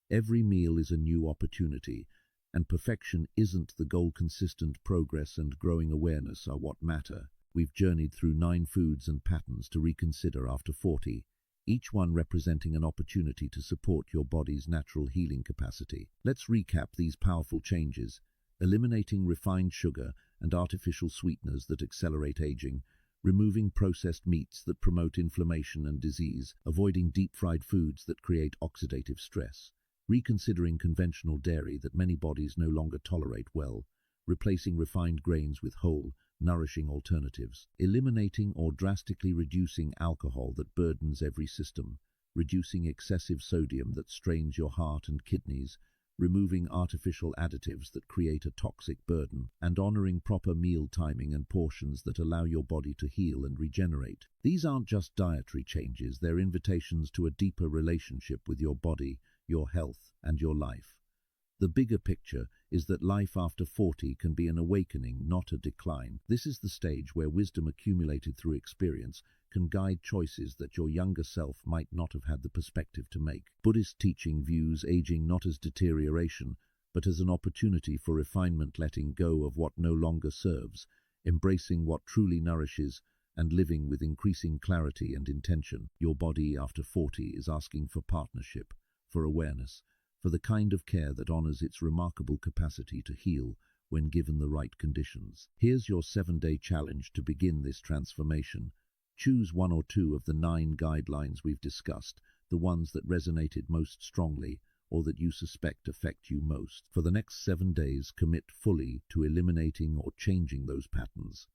Every meal is a new opportunity, and perfection isn't the goal. Consistent progress and growing awareness are what matter. We've journeyed through 9 foods and patterns to reconsider after 40, each one representing an opportunity to support your body's natural healing capacity. Let's recap these powerful changes: eliminating refined sugar and artificial sweeteners that accelerate aging, removing processed meats that promote inflammation and disease, avoiding deep-fried foods that create oxidative stress, reconsidering conventional dairy that many bodies no longer tolerate well, replacing refined grains with whole, nourishing alternatives, eliminating or drastically reducing alcohol that burdens every system, reducing excessive sodium that strains your heart and kidneys, removing artificial additives that create a toxic burden, and honoring proper meal timing and portions that allow your body to heal and regenerate. These aren't just dietary changes, they're invitations to a deeper relationship with your body, your health, and your life. The bigger picture is that life after 40 can be an awakening, not a decline. This is the stage where wisdom accumulated through experience can guide choices that your younger self might not have had the perspective to make. Buddhist teaching views aging not as deterioration, but as an opportunity for refinement, letting go of what no longer serves, embracing what truly nourishes, and living with increasing clarity and intention. Your body after 40 is asking for partnership, for awareness, for the kind of care that honors its remarkable capacity to heal when given the right conditions. Here's your 7-day challenge to begin this transformation. Choose 1 or 2 of the 9 guidelines we've discussed, the ones that resonated most strongly or that you suspect affect you most. For the next 7 days, commit fully to eliminating or changing those patterns.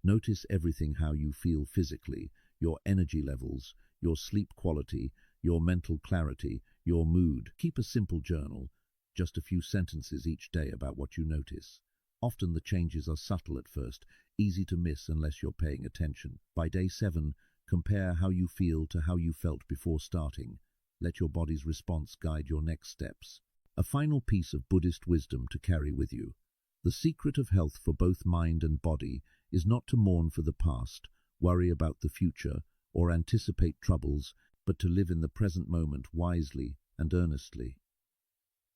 Notice everything: how you feel physically, your energy levels, your sleep quality, your mental clarity, your mood. Keep a simple journal, just a few sentences each day about what you notice. Often the changes are subtle at first, easy to miss unless you're paying attention. By day 7, compare how you feel to how you felt before starting. Let your body's response guide your next steps. A final piece of Buddhist wisdom to carry with you: the secret of health for both mind and body is not to mourn for the past, worry about the future, or anticipate troubles, but to live in the present moment wisely and earnestly.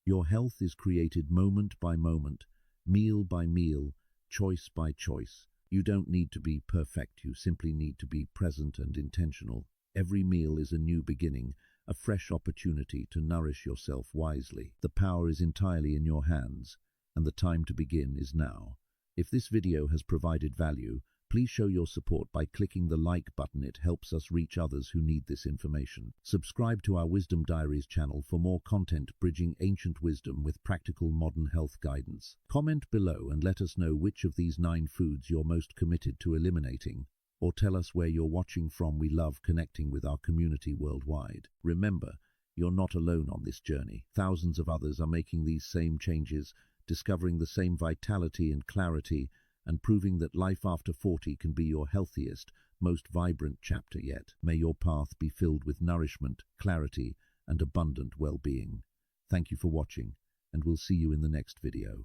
Your health is created moment by moment, meal by meal, choice by choice. You don't need to be perfect, you simply need to be present and intentional. Every meal is a new beginning, a fresh opportunity to nourish yourself wisely. The power is entirely in your hands, and the time to begin is now. If this video has provided value, please show your support by clicking the like button. It helps us reach others who need this information. Subscribe to our Wisdom Diaries channel for more content bridging ancient wisdom with practical modern health guidance. Comment below and let us know which of these 9 foods you're most committed to eliminating, or tell us where you're watching from. We love connecting with our community worldwide. Remember, you're not alone on this journey. Thousands of others are making these same changes, discovering the same vitality and clarity, and proving that life after 40 can be your healthiest, most vibrant chapter yet. May your path be filled with nourishment, clarity, and abundant well-being. Thank you for watching, and we'll see you in the next video.